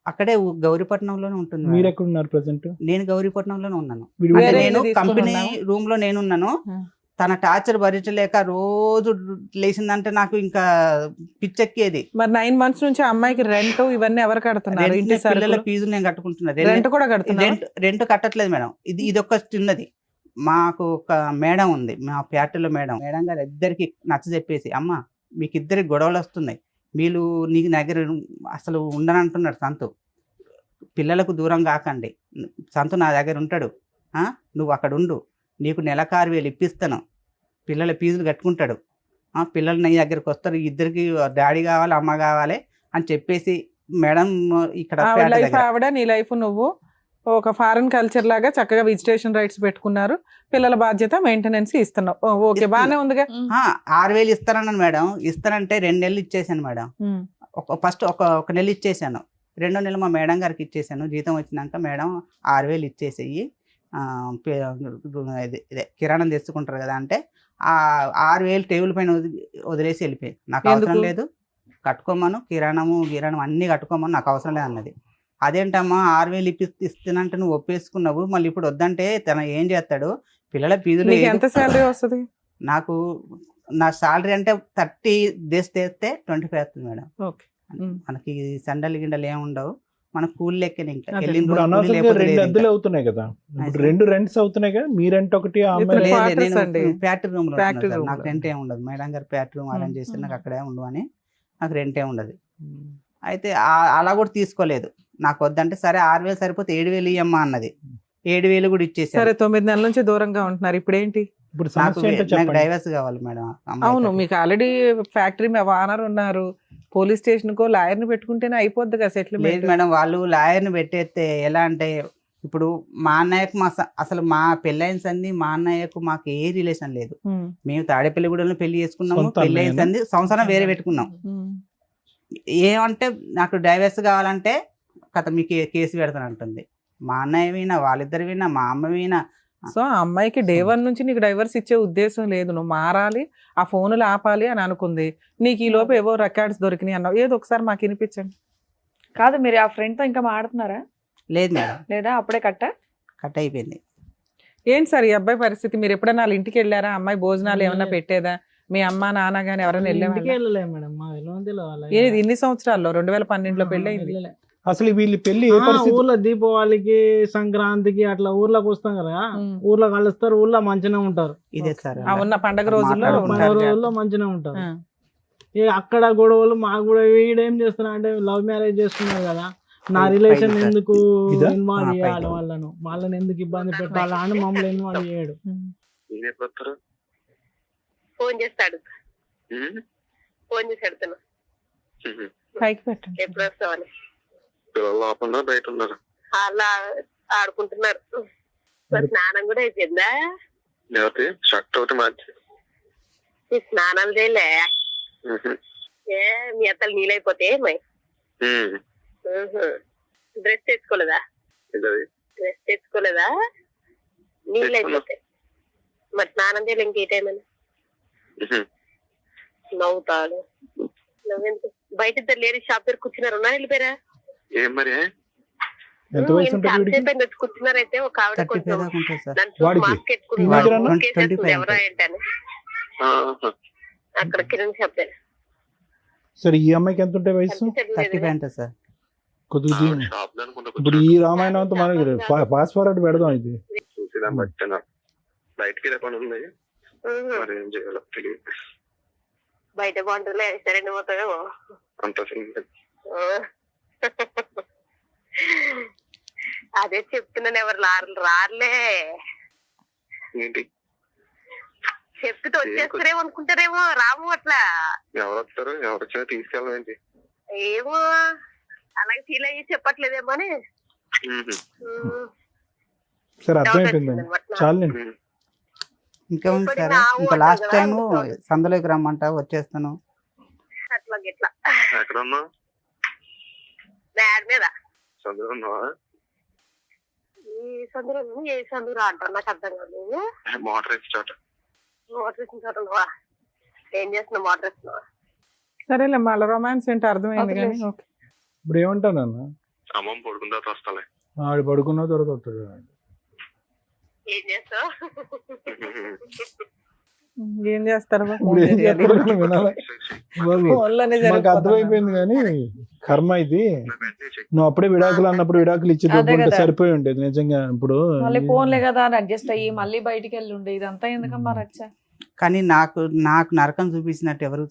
అక్కడే గౌరీపట్నంలోనే ఉంటుంది. మీరు ఎక్కడ ఉన్నారు ప్రెసెంట్? నేను గౌరీపట్నంలోనే ఉన్నాను. విడిపోయి నేను కంపెనీ రూమ్ లో నేనున్నాను. తన టార్చర్ భరించలేక రోజు లేచిందంటే నాకు ఇంకా పిచ్చెక్కేది. మరి 9 months నుంచి అమ్మాయికి రెంట్ ఇవన్నీ ఎవరు కడుతున్నారు? ఇంటి పిల్లల ఫీజులు నేను కట్టుకుంటున్నాను. రెంట్ కూడా కడుతున్నా? Rent కట్టట్లేదు madam. ఇది ఒక చిన్నది. మాకు ఒక మేడం ఉంది, మా ఫ్యాక్టరీలో మేడం గారు ఇద్దరికి నచ్చ చెప్పేసి, అమ్మ మీకు ఇద్దరికి గొడవలు వస్తున్నాయి, మీరు నీకు దగ్గర అసలు ఉండనంటున్నాడు సంతు, పిల్లలకు దూరం కాకండి, సంతు నా దగ్గర ఉంటాడు, నువ్వు అక్కడ ఉండు, నీకు నెలకు 6,000 ఇప్పిస్తాను, పిల్లల ఫీజులు కట్టుకుంటాడు, పిల్లలు నీ దగ్గరికి వస్తారు, ఇద్దరికి డాడీ కావాలి అమ్మ కావాలి అని చెప్పేసి మేడం ఇక్కడ ఆవిడ నీ లైఫ్ నువ్వు ఒక ఫారెన్ కల్చర్ లాగా చక్కగా వెజిటేషన్ రైట్స్ పెట్టుకున్నారు, పిల్లల బాధ్యత మెయింటెనెన్స్ ఇస్తున్నావు. ఓకే, బానే ఉందిగా. 6,000 ఇస్తానన్నాను మేడం. ఇస్తానంటే 2 నెలలు ఇచ్చేసాను మేడం. ఫస్ట్ ఒక నెల ఇచ్చేసాను, 2వ నెల మా మేడం గారికి ఇచ్చేసాను. జీతం వచ్చినాక మేడం 6,000 ఇచ్చేసేయి, కిరాణం తెచ్చుకుంటారు కదా అంటే ఆ 6,000 టేబుల్ పైన వదిలేసి వెళ్ళిపోయింది. నాకు అవసరం లేదు, కట్టుకోమను, కిరాణము అన్ని కట్టుకోమని, నాకు అవసరం లేదు అన్నది. అదేంటమ్మా 6,000 ఇస్తానంటే నువ్వు ఒప్పేసుకున్నావు, మళ్ళీ ఇప్పుడు వద్దంటే తన ఏం చేస్తాడు? పిల్లల ఫీజులు. ఎంత శాలరీ వస్తుంది? నాకు నా శాలరీ అంటే 30 డేస్ తెస్తే 25 వస్తుంది మేడం. మనకి సండలు గిండలు ఏమి ఉండవు, మన కూల్ లెక్కనే. ఇంకా 2 అద్దెలు అవుతున్నాయి కదా, 2 రెంట్స్ అవుతున్నాయి కదా. మీ రెంట్ ఒకటి, ఫ్యాక్టరీ రూమ్ లో నాకు రెంట్ ఏమి ఉండదు. మేడం గారు ఫ్యాక్టరీ రూమ్ అరేంజ్ చేసి నాకు అక్కడే ఉండవు అని నాకు రెంట్ ఏమి ఉండదు. అయితే అలా కూడా తీసుకోలేదు. నాకు వద్దంటే సరే 6,000 సరిపోతే 7,000 ఇయ్యమ్మా అన్నది. 7,000 కూడా ఇచ్చేసారు. సరే 9 నెలల నుంచి దూరంగా ఉంటున్నారు, ఇప్పుడు ఏంటి? నాకు డైవర్స్ కావాలి మేడం. అవును, మీకు ఆల్రెడీ ఫ్యాక్టరీ ఓనర్ ఉన్నారు, పోలీస్ స్టేషన్ కో లాయర్ ని పెట్టుకుంటేనే అయిపోద్ది కదా సెటిల్మెంట్. లేదు మేడం, వాళ్ళు లాయర్ ని పెట్టేస్తే ఎలా అంటే, ఇప్పుడు మా అన్నయ్యకు అసలు మా పెళ్ళైన సంది మా అన్నయ్యకు మాకు ఏ రిలేషన్ లేదు. మేము తాడేపల్లిగూడెంలో పెళ్లి చేసుకున్నాము, పెళ్ళైన సంది సంవత్సరం వేరే పెట్టుకున్నాం. ఏమంటే నాకు డైవర్స్ కావాలంటే కథ మీకు కేసు పెడతాను అంటుంది. మా అన్నయ్య వినా, వాళ్ళిద్దరు వినా, మా అమ్మ వినా. సో ఆ అమ్మాయికి డే 1 నుంచి నీకు డైవర్స్ ఇచ్చే ఉద్దేశం లేదు, నువ్వు మారాలి, ఆ ఫోన్లు ఆపాలి అని అనుకుంది. నీకు ఈ లోపు ఏవో రికార్డ్స్ దొరికినాయి అన్నావు, ఏదో ఒకసారి మాకు వినిపించండి. కాదు, మీరు ఆ ఫ్రెండ్ తో ఇంకా మాడుతున్నారా? లేదు మేడం. లేదా అప్పుడే కట్ అయిపోయింది. ఏంటి సార్ ఈ అబ్బాయి పరిస్థితి? మీరు ఎప్పుడైనా వాళ్ళ ఇంటికి వెళ్ళారా? అమ్మాయి భోజనాలు ఏమన్నా పెట్టేదా? మీ అమ్మ నాన్న గానీ ఎవరైనా వెళ్ళేది? ఇన్ని సంవత్సరాల్లో 2012లో పెళ్లి అయింది. అసలు వీళ్ళు పెళ్లి ఊర్లో దీపావళికి, సంక్రాంతికి అట్లా ఊర్లోకి వస్తాం కదా, ఊర్లో కలుస్తారు, ఊర్లో మంచిగా ఉంటారు. ఇదే సార్ ఉన్న పండగ రోజుల్లో మంచిగా ఉంటారు. అక్కడ గొడవలు మాకు కూడా వీడేం చేస్తున్నా అంటే లవ్ మ్యారేజ్ చేసుకున్నారు కదా, నా రిలేషన్ ఎందుకు ఇన్వాల్వ్ చేయాలి, వాళ్ళని ఎందుకు ఇబ్బంది పెట్టాలి అని మమ్మల్ని ఇన్వాల్వ్ చేయడు. ఫోన్ చేస్తాడు, ఫోన్ చేసి అడుగుతున్నా పైకి పెట్టండి. ఎప్పుడు వస్తావని బయట ఉన్నారు, అలా ఆడుకుంటున్నారు. స్నానం కూడా అయిపోయిందా? షర్ట్ ఒకటి మార్చి స్నానాలు చేయలే? ఏ మీ అత్తలు నీళ్ళైపోతే డ్రెస్ తెచ్చుకోలేదా? ఏంటది? డ్రెస్ తెచ్చుకోలేదా? నీళ్ళు అయిపోతాయి మరి స్నానం చేయాలి ఇంకే టైం అని నవ్వుతాడు. నవ్వెందుకు? బయట ఇద్దరు లేడీస్ షాప్ దగ్గర కూర్చున్నారు, ఉన్నా వెళ్ళిపోయారా? ఏం మరి ఎంత వయసు ఉంటుంది వీడికి? వచ్చి కూర్చున్నారైతే ఒక ఆవిడ 35 కొంచెం దాకా ఉంటుంది సార్. నన్ను చూసి వాడికి? మాస్క్ ఎట్టుకుని teenager అన్నా? కేసేస్తుంది ఎవరా ఏంటని అక్కడ కిరణ్ షాప్ దగ్గర. సరే ఈ అమ్మాయికి ఎంత ఉంటాయి వయసు? 35 ఉంటుంది సార్. కొద్దిగా షాప్ లో అనుకుంటా ఇప్పుడు ఈ రామాయణం అంతా మనకి ఫాస్ట్ ఫార్వర్డ్ పెడదాం ఇది. చూసేదాన్ని బట్టి నాకు బయటకి రేపు పని ఉంది, మరి ఏం చేయాలో తెలియదు. బయట బాగుంటుందిలే, సరే పోతావేమో. అంత సింగిల్ అదే చెప్తున్నాను, ఎవరు రారులే. ఏంటి చెప్తే వచ్చేస్తారేమో అనుకుంటారేమో, రాము అట్లా. ఎవరు వస్తారు, ఎవరు వచ్చినా తీసుకెళ్ళం ఏంటి? ఏమో అలాగే ఫీల్ అయ్యి చెప్పట్లేదేమో అని. సరే అర్థమైపోయిందండి, చాలండి. ఇంకా ఉంది సార్. ఇంకా లాస్ట్ టైం సందులోకి రమ్మంట వచ్చేస్తాను. అట్లా గిట్లా ఎక్కడ ఉన్నావు? బ్యాడ్ మీద చదువు ఉన్నావా? ఈ సందులో ఏ సందురా అంటారు నాకు అర్థం కాదు. మోటార్ వేసి చోట. మోటార్ వేసిన చోట ఉన్నావా? ఏం చేస్తున్నావు? మోటార్ వేస్తున్నావా? సరేలే, మళ్ళీ రొమాన్స్ ఏంటో అర్థమైంది కానీ ఓకే. ఇప్పుడు ఏమంటానన్న, అమ్మమ్మ పడుకున్న తర్వాత వస్తాలే. ఆడు పడుకున్న తర్వాత వస్తాడు. ఏం చేస్తావు? ఏం చేస్తారు ఇప్పుడు ఏం చేస్తారో వినాలి బాబు. మాకు అర్థమైపోయింది కానీ కర్మ ఇది. నువ్వు అప్పుడే విడాకులు అన్నప్పుడు విడాకులు ఇచ్చి దొబ్బుంటే సరిపోయి ఉండేది నిజంగా. ఇప్పుడు మళ్ళీ ఫోన్లే కదా అని అడ్జస్ట్ అయ్యి మళ్ళీ బయటికి వెళ్ళి ఉండే ఇదంతా ఎందుకమ్మా రచ్చ? కానీ నాకు నరకం చూపించినట్టు ఎవరు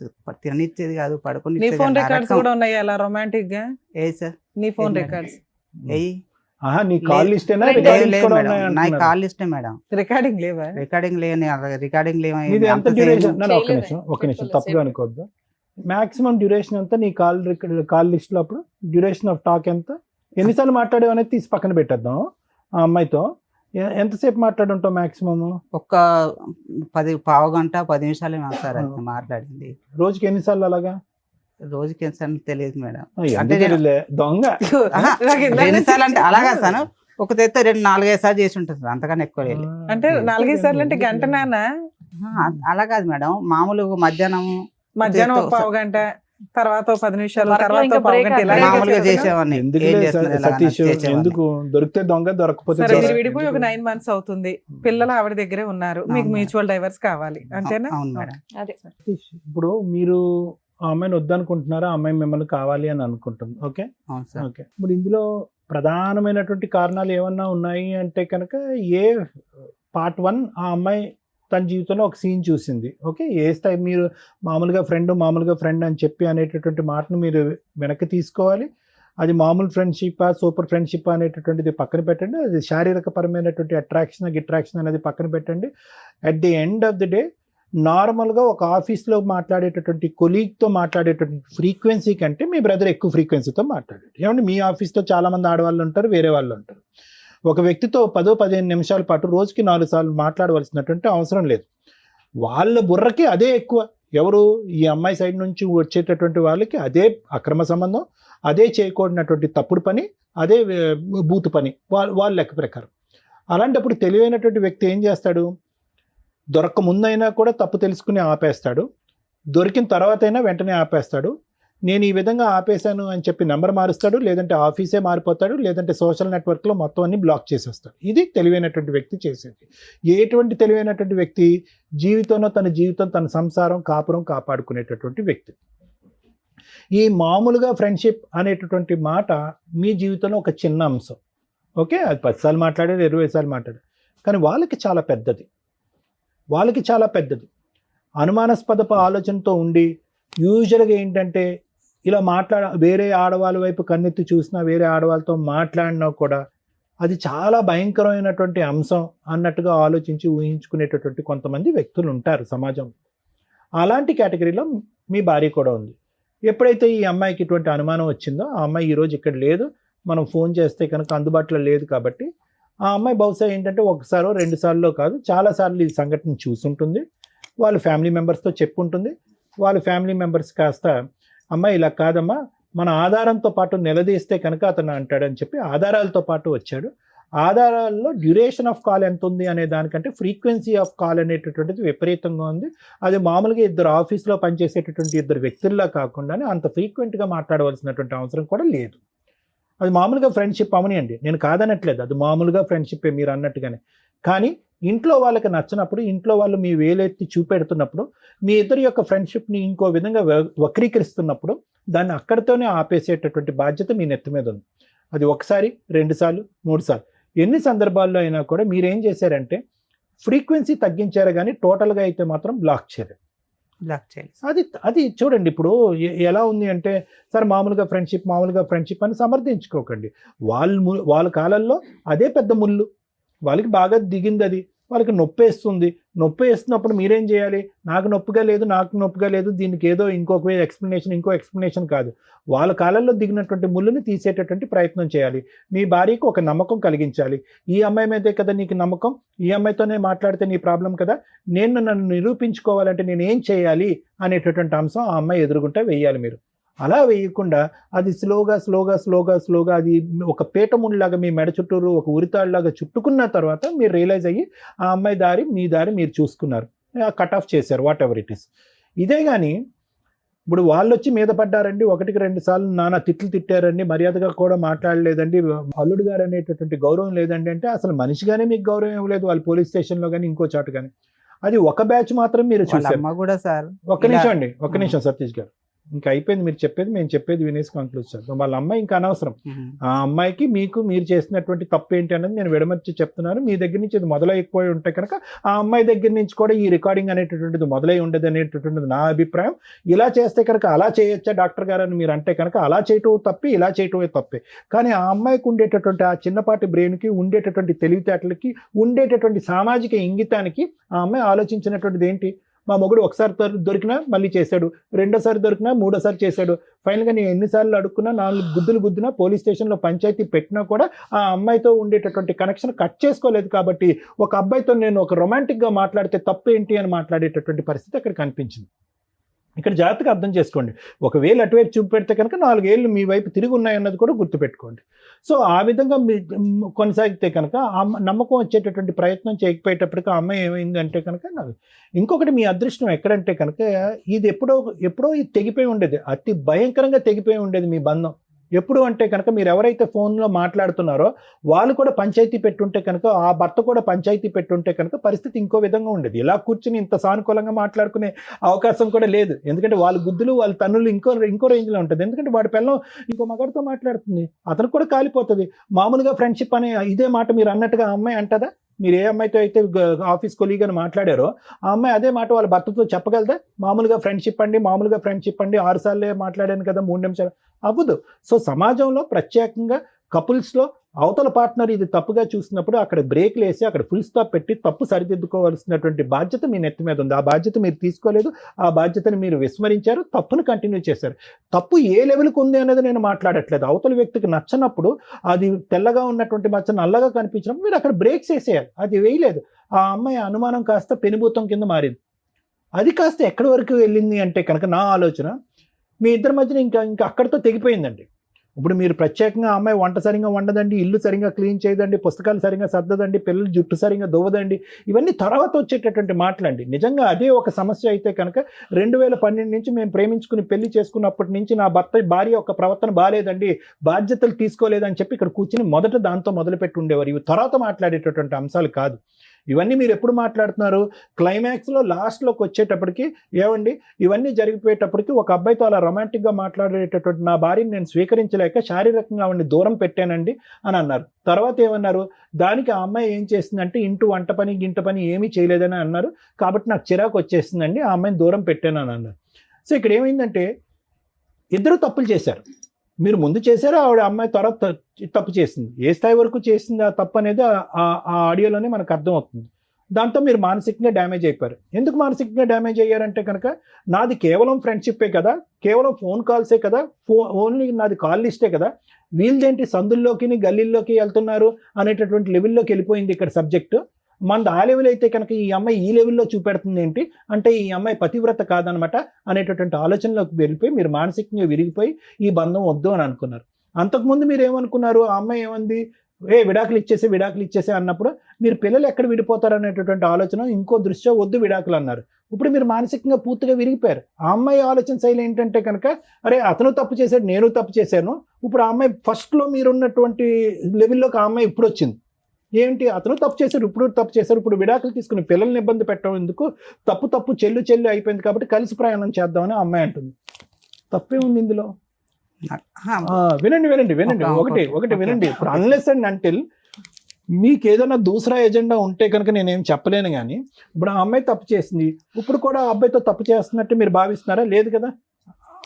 తిననిచ్చేది కాదు, పడుకొని నీ ఫోన్ రికార్డ్స్ కూడా ఉన్నాయి అలా రొమాంటిక్ గా? ఏ సార్ నీ ఫోన్ రికార్డ్స్ నీ కాల్ లిస్ట్ నా కాల్ లిస్టే మేడం. రికార్డింగ్ లేవా? రికార్డింగ్ లేని రికార్డింగ్ ఇది ఎంత డ్యూరేషన్? ఒక నిమిషం తప్పుగా అనుకోవద్దు. మాక్సిమం డ్యూరేషన్ ఎంత నీ కాల్ లిస్ట్ లో? అప్పుడు డ్యూరేషన్ ఆఫ్ టాక్ ఎంత? ఎన్నిసార్లు మాట్లాడేవి అనేది తీసి పక్కన పెట్టేద్దాం. ఆ అమ్మాయితో ఎంతసేపు మాట్లాడుంటావు మాక్సిమం? ఒక 10 గంట 10 నిమిషాలు సార్ మాట్లాడింది. రోజుకి ఎన్నిసార్లు అలాగా? రోజుకి ఎన్నిసార్లు తెలియదు మేడం. అంటే దొంగ ఎన్నిసార్లు అంటే అలాగా సార్, ఒక తెత్తే 2-4-5 సార్లు చేసి ఉంటుంది సార్, అంతకన్నా ఎక్కువ లేదు. అంటే 4-5 సార్లు అంటే గంట నానా? అలా కాదు మేడం, మామూలుగా మధ్యాహ్నం ఒక పావు గంట, తర్వాత 10 నిమిషాలు, తర్వాత మామూలుగా చేసేవాడిని. సతీష్ ఎందుకు దొరికితే దొంగ, దొరకపోతే విడిపోయి ఒక 9 months అవుతుంది, పిల్లలు ఆవిడ దగ్గరే ఉన్నారు, మీకు మ్యూచువల్ డైవర్స్ కావాలి అంతేనా? అవును మేడం. అదే ఇప్పుడు మీరు ఆ అమ్మాయిని వద్దనుకుంటున్నారా, ఆ అమ్మాయి మిమ్మల్ని కావాలి అని అనుకుంటుంది. Okay okay. ఇప్పుడు ఇందులో ప్రధానమైనటువంటి కారణాలు ఏమన్నా ఉన్నాయి అంటే కనుక, పార్ట్ 1 ఆ అమ్మాయి తన జీవితంలో ఒక సీన్ చూసింది. ఓకే, ఏ స్థాయి మీరు మామూలుగా ఫ్రెండ్ అని చెప్పి అనేటటువంటి మాటను మీరు వెనక్కి తీసుకోవాలి. అది మామూలు ఫ్రెండ్షిప్, సూపర్ ఫ్రెండ్షిప్ అనేటటువంటిది పక్కన పెట్టండి. అది శారీరకపరమైనటువంటి అట్రాక్షన్ అనేది పక్కన పెట్టండి. At the end of the day నార్మల్గా ఒక ఆఫీస్లో మాట్లాడేటటువంటి కొలీగ్తో మాట్లాడేటటువంటి ఫ్రీక్వెన్సీ కంటే మీ బ్రదర్ ఎక్కువ ఫ్రీక్వెన్సీతో మాట్లాడాడు. ఏమంటే మీ ఆఫీస్లో చాలామంది ఆడవాళ్ళు ఉంటారు, వేరే వాళ్ళు ఉంటారు. ఒక వ్యక్తితో 10-15 నిమిషాల పాటు రోజుకి 4 సార్లు మాట్లాడవలసినటువంటి అవసరం లేదు. వాళ్ళ బుర్రకి అదే ఎక్కువ. ఎవరు? ఈ అమ్మాయి సైడ్ నుంచి వచ్చేటటువంటి వాళ్ళకి అదే అక్రమ సంబంధం, అదే చేయకూడనటువంటి తప్పుడు పని, అదే బూతు పని వాళ్ళ లెక్క ప్రకారం. అలాంటప్పుడు తెలివైనటువంటి వ్యక్తి ఏం చేస్తాడు? దొరక్క ముందైనా కూడా తప్పు తెలుసుకుని ఆపేస్తాడు, దొరికిన తర్వాత అయినా వెంటనే ఆపేస్తాడు. నేను ఈ విధంగా ఆపేశాను అని చెప్పి నెంబర్ మారుస్తాడు, లేదంటే ఆఫీసే మారిపోతాడు, లేదంటే సోషల్ నెట్వర్క్లో మొత్తం అన్ని బ్లాక్ చేసేస్తాడు. ఇది తెలివైనటువంటి వ్యక్తి చేసేది. ఎటువంటి తెలివైనటువంటి వ్యక్తి? జీవితంలో తన సంసారం, కాపురం కాపాడుకునేటటువంటి వ్యక్తి. ఈ మామూలుగా ఫ్రెండ్షిప్ అనేటటువంటి మాట మీ జీవితంలో ఒక చిన్న అంశం. ఓకే, అది 10 సార్లు మాట్లాడారు, 20 సార్లు మాట్లాడారు, కానీ వాళ్ళకి చాలా పెద్దది. అనుమానాస్పద ఆలోచనతో ఉండి యూజువల్గా ఏంటంటే ఇలా వేరే ఆడవాళ్ళ వైపు కన్నెత్తి చూసినా, వేరే ఆడవాళ్ళతో మాట్లాడినా కూడా అది చాలా భయంకరమైనటువంటి అంశం అన్నట్టుగా ఆలోచించి ఊహించుకునేటటువంటి కొంతమంది వ్యక్తులు ఉంటారు సమాజం. అలాంటి కేటగిరీలో మీ భార్య కూడా ఉంది. ఎప్పుడైతే ఈ అమ్మాయికి ఇటువంటి అనుమానం వచ్చిందో, ఆ అమ్మాయి ఈరోజు ఇక్కడ లేదు, మనం ఫోన్ చేస్తే కనుక అందుబాటులో లేదు కాబట్టి ఆ అమ్మాయి బహుశా ఏంటంటే 1 సారో 2 సార్లో కాదు, చాలాసార్లు ఈ సంఘటన చూసుంటుంది. వాళ్ళ ఫ్యామిలీ మెంబర్స్తో చెప్పుంటుంది. వాళ్ళ ఫ్యామిలీ మెంబర్స్ కాస్త, అమ్మాయి ఇలా కాదమ్మా, మన ఆధారంతో పాటు నిలదీస్తే కనుక అతను అంటాడని చెప్పి ఆధారాలతో పాటు వచ్చాడు. ఆధారాల్లో డ్యూరేషన్ ఆఫ్ కాల్ ఎంత ఉంది అనే దానికంటే ఫ్రీక్వెన్సీ ఆఫ్ కాల్ అనేటటువంటిది విపరీతంగా ఉంది. అది మామూలుగా ఇద్దరు ఆఫీస్లో పనిచేసేటటువంటి ఇద్దరు వ్యక్తుల్లా కాకుండా అంత ఫ్రీక్వెంట్గా మాట్లాడవలసినటువంటి అవసరం కూడా లేదు. అది మామూలుగా ఫ్రెండ్షిప్ అవనియండి, నేను కాదనట్లేదు, అది మామూలుగా ఫ్రెండ్షిప్పే మీరు అన్నట్టుగానే. కానీ ఇంట్లో వాళ్ళకి నచ్చినప్పుడు, ఇంట్లో వాళ్ళు మీ వేలెత్తి చూపెడుతున్నప్పుడు, మీ ఇద్దరి యొక్క ఫ్రెండ్షిప్ని ఇంకో విధంగా వక్రీకరిస్తున్నప్పుడు దాన్ని అక్కడితోనే ఆపేసేటటువంటి బాధ్యత మీ నెత్తి మీద ఉంది. అది ఒకసారి, 2 సార్లు, 3 సార్లు, ఎన్ని సందర్భాల్లో అయినా కూడా మీరేం చేశారంటే ఫ్రీక్వెన్సీ తగ్గించారు, కానీ టోటల్గా అయితే మాత్రం బ్లాక్ చేయరు. అది చూడండి. ఇప్పుడు ఎలా ఉంది అంటే, సార్ మామూలుగా ఫ్రెండ్షిప్ అని సమర్థించుకోకండి. వాళ్ళ కాలంలో అదే పెద్ద ముళ్ళు, వాళ్ళకి బాగా దిగింది, అది వాళ్ళకి నొప్పి వేస్తున్నప్పుడు మీరేం చేయాలి? నాకు నొప్పిగా లేదు, దీనికి ఏదో ఇంకొక ఎక్స్ప్లెనేషన్ కాదు. వాళ్ళ కాలంలో దిగినటువంటి ముళ్ళుని తీసేటటువంటి ప్రయత్నం చేయాలి. మీ భార్యకు ఒక నమ్మకం కలిగించాలి. ఈ అమ్మాయి మీదే కదా నీకు నమ్మకం, ఈ అమ్మాయితోనే మాట్లాడితే నీ ప్రాబ్లం కదా, నన్ను నిరూపించుకోవాలంటే నేను ఏం చేయాలి అనేటటువంటి అంశం ఆ అమ్మాయి ఎదురుగుంటే వెయ్యాలి. మీరు అలా వేయకుండా అది స్లోగా అది ఒక పీటముండ్లాగా మీ మెడ చుట్టూరు ఒక ఉరితాడులాగా చుట్టుకున్న తర్వాత మీరు రియలైజ్ అయ్యి ఆ అమ్మాయి దారి మీ దారి మీరు చూసుకున్నారు, కట్ ఆఫ్ చేశారు, వాట్ ఎవర్ ఇట్ ఈస్. ఇదే కానీ ఇప్పుడు వాళ్ళు వచ్చి మీద పడ్డారండి, 1-2 సార్లు నానా తిట్లు తిట్టారండి, మర్యాదగా కూడా మాట్లాడలేదండి, అల్లుడు గారు అనేటటువంటి గౌరవం లేదండి అంటే అసలు మనిషిగానే మీకు గౌరవం ఇవ్వలేదు వాళ్ళు పోలీస్ స్టేషన్లో కానీ ఇంకో చోట కానీ. అది ఒక బ్యాచ్ మాత్రం మీరు చూసారు. ఒక్క నిమిషం సతీష్ గారు, ఇంకా అయిపోయింది మీరు చెప్పేది, మేము చెప్పేది వినేసి కంక్లూడ్ చేద్దాం. వాళ్ళ అమ్మాయి ఇంకా అనవసరం. ఆ అమ్మాయికి మీరు చేసినటువంటి తప్పు ఏంటి అనేది నేను విడమర్చి చెప్తున్నాను. మీ దగ్గర నుంచి ఇది మొదలైపోయి ఉంటే కనుక ఆ అమ్మాయి దగ్గర నుంచి కూడా ఈ రికార్డింగ్ అనేటటువంటిది మొదలై ఉండదు అనేటటువంటిది నా అభిప్రాయం. ఇలా చేస్తే కనుక అలా చేయొచ్చా డాక్టర్ గారు అని మీరు అంటే కనుక అలా చేయటం తప్పి, ఇలా చేయటమే తప్పే. కానీ ఆ అమ్మాయికి ఉండేటటువంటి ఆ చిన్నపాటి బ్రెయిన్కి, ఉండేటటువంటి తెలివితేటలకి, ఉండేటటువంటి సామాజిక ఇంగితానికి ఆ అమ్మాయి ఆలోచించినటువంటిది ఏంటి? మా మొగుడు ఒకసారి దొరికినా మళ్ళీ చేశాడు, రెండోసారి దొరికినా మూడోసారి చేశాడు, ఫైనల్గా నేను ఎన్నిసార్లు అడుక్కున్నా, 4 గుద్దులు గుద్దినా, పోలీస్ స్టేషన్లో పంచాయతీ పెట్టినా కూడా ఆ అమ్మాయితో ఉండేటటువంటి కనెక్షన్ కట్ చేసుకోలేదు. కాబట్టి ఒక అబ్బాయితో నేను ఒక రొమాంటిక్గా మాట్లాడితే తప్పు ఏంటి అని మాట్లాడేటటువంటి పరిస్థితి అక్కడ కనిపించింది. ఇక్కడ జాగ్రత్తగా అర్థం చేసుకోండి. ఒకవేళ అటువైపు చూపెడితే కనుక 4 ఏళ్ళు మీ వైపు తిరిగి ఉన్నాయన్నది కూడా గుర్తుపెట్టుకోండి. సో ఆ విధంగా మీ కొనసాగితే కనుక నమ్మకం వచ్చేటటువంటి ప్రయత్నం చేయకపోయేటప్పటికీ ఆ అమ్మాయి ఏమైందంటే కనుక ఇంకొకటి మీ అదృష్టం ఎక్కడంటే కనుక ఇది ఎప్పుడో ఇది తెగిపోయి ఉండేది, అతి భయంకరంగా తెగిపోయి ఉండేది మీ బంధం. ఎప్పుడు అంటే కనుక మీరు ఎవరైతే ఫోన్లో మాట్లాడుతున్నారో వాళ్ళు కూడా పంచాయతీ పెట్టుంటే కనుక, ఆ భర్త కూడా పంచాయతీ పెట్టుంటే కనుక పరిస్థితి ఇంకో విధంగా ఉండేది. ఇలా కూర్చుని ఇంత సానుకూలంగా మాట్లాడుకునే అవకాశం కూడా లేదు. ఎందుకంటే వాళ్ళ గుద్దులు, వాళ్ళ తన్నులు ఇంకో రేంజ్లో ఉంటుంది. ఎందుకంటే వాడి పిల్లం ఇంకో మగాడితో మాట్లాడుతుంది, అతను కూడా కాలిపోతుంది. మామూలుగా ఫ్రెండ్షిప్ అనే ఇదే మాట మీరు అన్నట్టుగా ఆ అమ్మాయి అంటదా? మీరు ఏ అమ్మాయితో అయితే ఆఫీస్ కొలీగ్ అని మాట్లాడారో ఆ అమ్మాయి అదే మాట వాళ్ళ భర్తతో చెప్పగలదా? మామూలుగా ఫ్రెండ్షిప్ అండి 6 సార్లే మాట్లాడాను కదా 3 నిమిషాలు, అవ్వదు. సో సమాజంలో ప్రత్యేకంగా కపుల్స్లో అవతల పార్ట్నర్ ఇది తప్పుగా చూసినప్పుడు అక్కడ బ్రేక్లు వేసి అక్కడ ఫుల్ స్టాప్ పెట్టి తప్పు సరిదిద్దుకోవాల్సినటువంటి బాధ్యత మీ నెత్తి మీద ఉంది. ఆ బాధ్యత మీరు తీసుకోలేదు, ఆ బాధ్యతని మీరు విస్మరించారు, తప్పును కంటిన్యూ చేశారు. తప్పు ఏ లెవెల్కి ఉంది అనేది నేను మాట్లాడట్లేదు. అవతల వ్యక్తికి నచ్చనప్పుడు, అది తెల్లగా ఉన్నటువంటి మచ్చ నల్లగా కనిపించినప్పుడు మీరు అక్కడ బ్రేక్స్ వేసేయాలి. అది వేయలేదు. ఆ అమ్మాయి అనుమానం కాస్త పెనుభూతం కింద మారింది. అది కాస్త ఎక్కడి వరకు వెళ్ళింది అంటే కనుక నా ఆలోచన మీ ఇద్దరి మధ్యన ఇంకా అక్కడితో తెగిపోయిందండి. ఇప్పుడు మీరు ప్రత్యేకంగా ఆ అమ్మాయి వంట సరిగా వండదండి, ఇల్లు సరిగా క్లీన్ చేయదండి, పుస్తకాలు సరిగా సర్దదండి, పిల్లలు జుట్టు సరిగా దువ్వదండి, ఇవన్నీ తర్వాత వచ్చేటటువంటి మాటలండి. నిజంగా అదే ఒక సమస్య అయితే కనుక 2012 నుంచి మేము ప్రేమించుకుని పెళ్లి చేసుకున్నప్పటి నుంచి నా భార్య యొక్క ప్రవర్తన బాగాలేదండి, బాధ్యతలు తీసుకోలేదని చెప్పి ఇక్కడ కూర్చుని మొదట దాంతో మొదలుపెట్టి ఉండేవారు. ఇవి తర్వాత మాట్లాడేటటువంటి అంశాలు కాదు. ఇవన్నీ మీరు ఎప్పుడు మాట్లాడుతున్నారు? క్లైమాక్స్లో లాస్ట్లోకి వచ్చేటప్పటికి ఏమండి ఇవన్నీ జరిగిపోయేటప్పటికి ఒక అబ్బాయితో అలా రొమాంటిక్గా మాట్లాడేటటువంటి నా భార్యని నేను స్వీకరించలేక శారీరకంగా ఆవిడని దూరం పెట్టానండి అని అన్నారు. తర్వాత ఏమన్నారు? దానికి ఆ అమ్మాయి ఏం చేసిందంటే వంట పని గింట పని ఏమీ చేయలేదని అన్నారు, కాబట్టి నాకు చిరాకు వచ్చేసిందండి, ఆ అమ్మాయిని దూరం పెట్టాను అని అన్నారు. సో ఇక్కడ ఏమైందంటే ఇద్దరు తప్పులు చేశారు. మీరు ముందు చేశారు, ఆవిడ అమ్మాయి తర్వాత తప్పు చేసింది. ఏ స్థాయి వరకు చేసింది ఆ తప్పు అనేది ఆ ఆడియోలోనే మనకు అర్థమవుతుంది. దాంతో మీరు మానసికంగా డ్యామేజ్ అయిపోయారు. ఎందుకు మానసికంగా డ్యామేజ్ అయ్యారంటే కనుక నాది కేవలం ఫ్రెండ్షిప్పే కదా, కేవలం ఫోన్ కాల్సే కదా, ఓన్లీ నాది కాల్ లిస్టే కదా, వీళ్ళదేంటి సందుల్లోకి గల్లీల్లోకి వెళ్తున్నారు అనేటటువంటి లెవెల్లోకి వెళ్ళిపోయింది ఇక్కడ సబ్జెక్టు. మనది ఆ లెవెల్ అయితే కనుక ఈ అమ్మాయి ఈ లెవెల్లో చూపెడుతుంది ఏంటి అంటే ఈ అమ్మాయి పతివ్రత కాదనమాట అనేటటువంటి ఆలోచనలోకి వెళ్ళిపోయి మీరు మానసికంగా విరిగిపోయి ఈ బంధం వద్దు అని అనుకున్నారు. అంతకుముందు మీరు ఏమనుకున్నారు, ఆ అమ్మాయి ఏమంది, విడాకులు ఇచ్చేసి అన్నప్పుడు మీరు పిల్లలు ఎక్కడ విడిపోతారు అనేటటువంటి ఆలోచన ఇంకో దృష్ట్యా వద్దు విడాకులు అన్నారు. ఇప్పుడు మీరు మానసికంగా పూర్తిగా విరిగిపోయారు. ఆ అమ్మాయి ఆలోచన శైలి ఏంటంటే కనుక అరే అతను తప్పు చేశాడు, నేను తప్పు చేశాను. ఇప్పుడు ఆ అమ్మాయి ఫస్ట్లో మీరున్నటువంటి లెవెల్లోకి ఆ అమ్మాయి ఇప్పుడు వచ్చింది. ఏంటి, అతను తప్పు చేశారు, ఇప్పుడు తప్పు చేశారు, ఇప్పుడు విడాకులు తీసుకుని పిల్లల్ని ఇబ్బంది పెట్టడం ఎందుకు, తప్పు చెల్లు అయిపోయింది కాబట్టి కలిసి ప్రయాణం చేద్దామని ఆ అమ్మాయి అంటుంది. తప్పే ఉంది ఇందులో. వినండి ఒకటి వినండి. ఇప్పుడు అన్లెస్ అండ్ అంటిల్ మీకు ఏదైనా దూసరా ఎజెండా ఉంటే కనుక నేనేం చెప్పలేను. కానీ ఇప్పుడు ఆ అమ్మాయి తప్పు చేసింది, ఇప్పుడు కూడా ఆ అబ్బాయితో తప్పు చేస్తున్నట్టు మీరు భావిస్తున్నారా? లేదు కదా,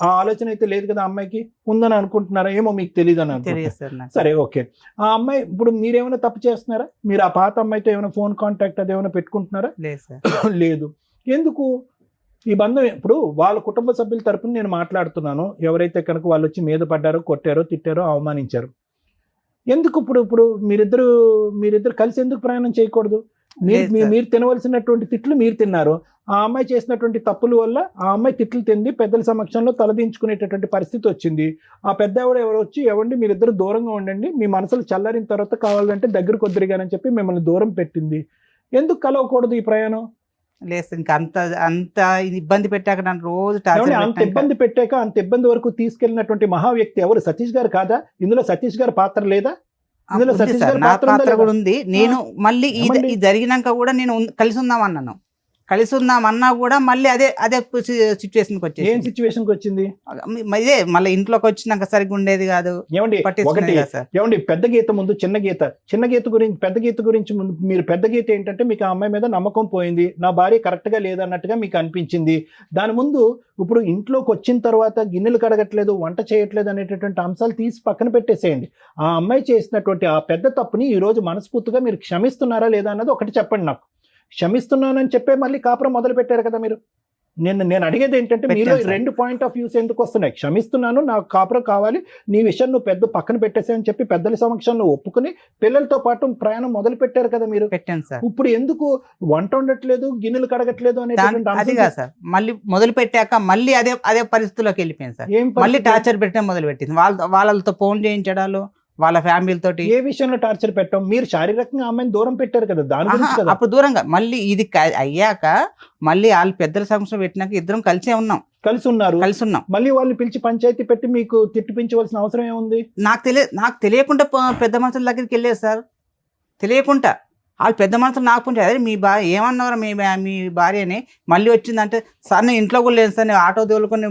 ఆ ఆలోచన అయితే లేదు కదా. అమ్మాయికి ఉందని అనుకుంటున్నారా? ఏమో మీకు తెలియదు అని అనుకుంటున్నారా? సరే ఓకే, ఆ అమ్మాయి ఇప్పుడు మీరేమైనా తప్పు చేస్తున్నారా? మీరు ఆ పాత అమ్మాయితో ఏమైనా ఫోన్ కాంటాక్ట్ అది ఏమైనా పెట్టుకుంటున్నారా? లేదు. ఎందుకు ఈ బంధం? ఇప్పుడు వాళ్ళ కుటుంబ సభ్యుల తరపున నేను మాట్లాడుతున్నాను. ఎవరైతే కనుక వాళ్ళు వచ్చి మీద పడ్డారో, కొట్టారో, తిట్టారో, అవమానించారు, ఎందుకు ఇప్పుడు మీరిద్దరు కలిసి ఎందుకు ప్రయాణం చేయకూడదు? మీరు తినవలసినటువంటి తిట్లు మీరు తిన్నారు. ఆ అమ్మాయి చేసినటువంటి తప్పుల వల్ల ఆ అమ్మాయి తిట్లు తింది, పెద్దల సమక్షంలో తలదించుకునేటటువంటి పరిస్థితి వచ్చింది. ఆ పెద్ద ఎవరు వచ్చి ఎవండి మీరిద్దరు దూరంగా ఉండండి, మీ మనసులు చల్లారిన తర్వాత కావాలంటే దగ్గరకు వద్దురుగానని చెప్పి మిమ్మల్ని దూరం పెట్టింది. ఎందుకు కలవకూడదు ఈ ప్రయాణం? లేదు, ఇంకా అంత ఇబ్బంది పెట్టాక నన్ను రోజు అంత ఇబ్బంది వరకు తీసుకెళ్ళినటువంటి మహా వ్యక్తి ఎవరు? సతీష్ గారు కాదా? ఇందులో సతీష్ గారి పాత్ర లేదా? ఇందులో సతీష్ గారి పాత్ర కూడా ఉంది. నేను మళ్ళీ ఇది జరిగినాక కూడా నేను కలిసి ఉందామన్నా కూడా మళ్ళీ అదే సిచ్యువేషన్కి వచ్చేది. ఏం సిచ్యువేషన్కి వచ్చింది? ఇదే మళ్ళీ ఇంట్లోకి వచ్చినాక సరిగ్గా ఉండేది కాదు. ఏమండి పెద్ద గీత ముందు చిన్న గీత గురించి పెద్ద గీత గురించి ముందు మీరు పెద్ద గీత ఏంటంటే మీకు ఆ అమ్మాయి మీద నమ్మకం పోయింది, నా భార్య కరెక్ట్ గా లేదన్నట్టుగా మీకు అనిపించింది. దాని ముందు ఇప్పుడు ఇంట్లోకి వచ్చిన తర్వాత గిన్నెలు కడగట్లేదు, వంట చేయట్లేదు అనేటటువంటి అంశాలు తీసి పక్కన పెట్టేసేయండి. ఆ అమ్మాయి చేసినటువంటి ఆ పెద్ద తప్పుని ఈ రోజు మనస్ఫూర్తిగా మీరు క్షమిస్తున్నారా లేదా అన్నది ఒకటి చెప్పండి నాకు. క్షమిస్తున్నానని చెప్పే మళ్ళీ కాపురం మొదలు పెట్టారు కదా మీరు. నేను అడిగేది ఏంటంటే మీరు రెండు పాయింట్ ఆఫ్ వ్యూస్ ఎందుకు వస్తున్నాయి? క్షమిస్తున్నాను, నాకు కాపురం కావాలి, నీ విషయం నువ్వు పెద్ద పక్కన పెట్టేసాయని చెప్పి పెద్దల సమక్షంలో ఒప్పుకుని పిల్లలతో పాటు ప్రయాణం మొదలు పెట్టారు కదా మీరు. ఇప్పుడు ఎందుకు వంట ఉండట్లేదు, గిన్నెలు కడగట్లేదు అనేది సార్. మళ్ళీ మొదలు పెట్టాక మళ్ళీ అదే పరిస్థితిలోకి వెళ్ళిపోయింది సార్. మళ్ళీ టార్చర్ పెట్టడం మొదలు పెట్టింది. వాళ్ళతో ఫోన్ చేయించడాలు, వాళ్ళ ఫ్యామిలీతో. ఏ విషయంలో టార్చర్ పెట్టాం? మీరు శారీరకంగా అమ్మాయిని దూరం పెట్టారు కదా, దాని గురించి కదా. అప్పుడు దూరంగా మళ్ళీ ఇది అయ్యాక మళ్ళీ వాళ్ళు పెద్దల సమస్య పెట్టినాక ఇద్దరం కలిసి ఉన్నాం. మళ్ళీ వాళ్ళని పిలిచి పంచాయతీ పెట్టి మీకు తిట్టిపించవలసిన అవసరం ఏముంది? నాకు తెలియకుండా పెద్ద మనుషుల దగ్గరికి వెళ్ళేది సార్. తెలియకుండా వాళ్ళు పెద్ద మనుషులు నాకు పుంచి అదే మీ భార్య ఏమన్నారు, మీ భార్యని మళ్ళీ వచ్చిందంటే సార్ నేను ఇంట్లో కూడా లేదు సార్, నేను ఆటో తోలుకొని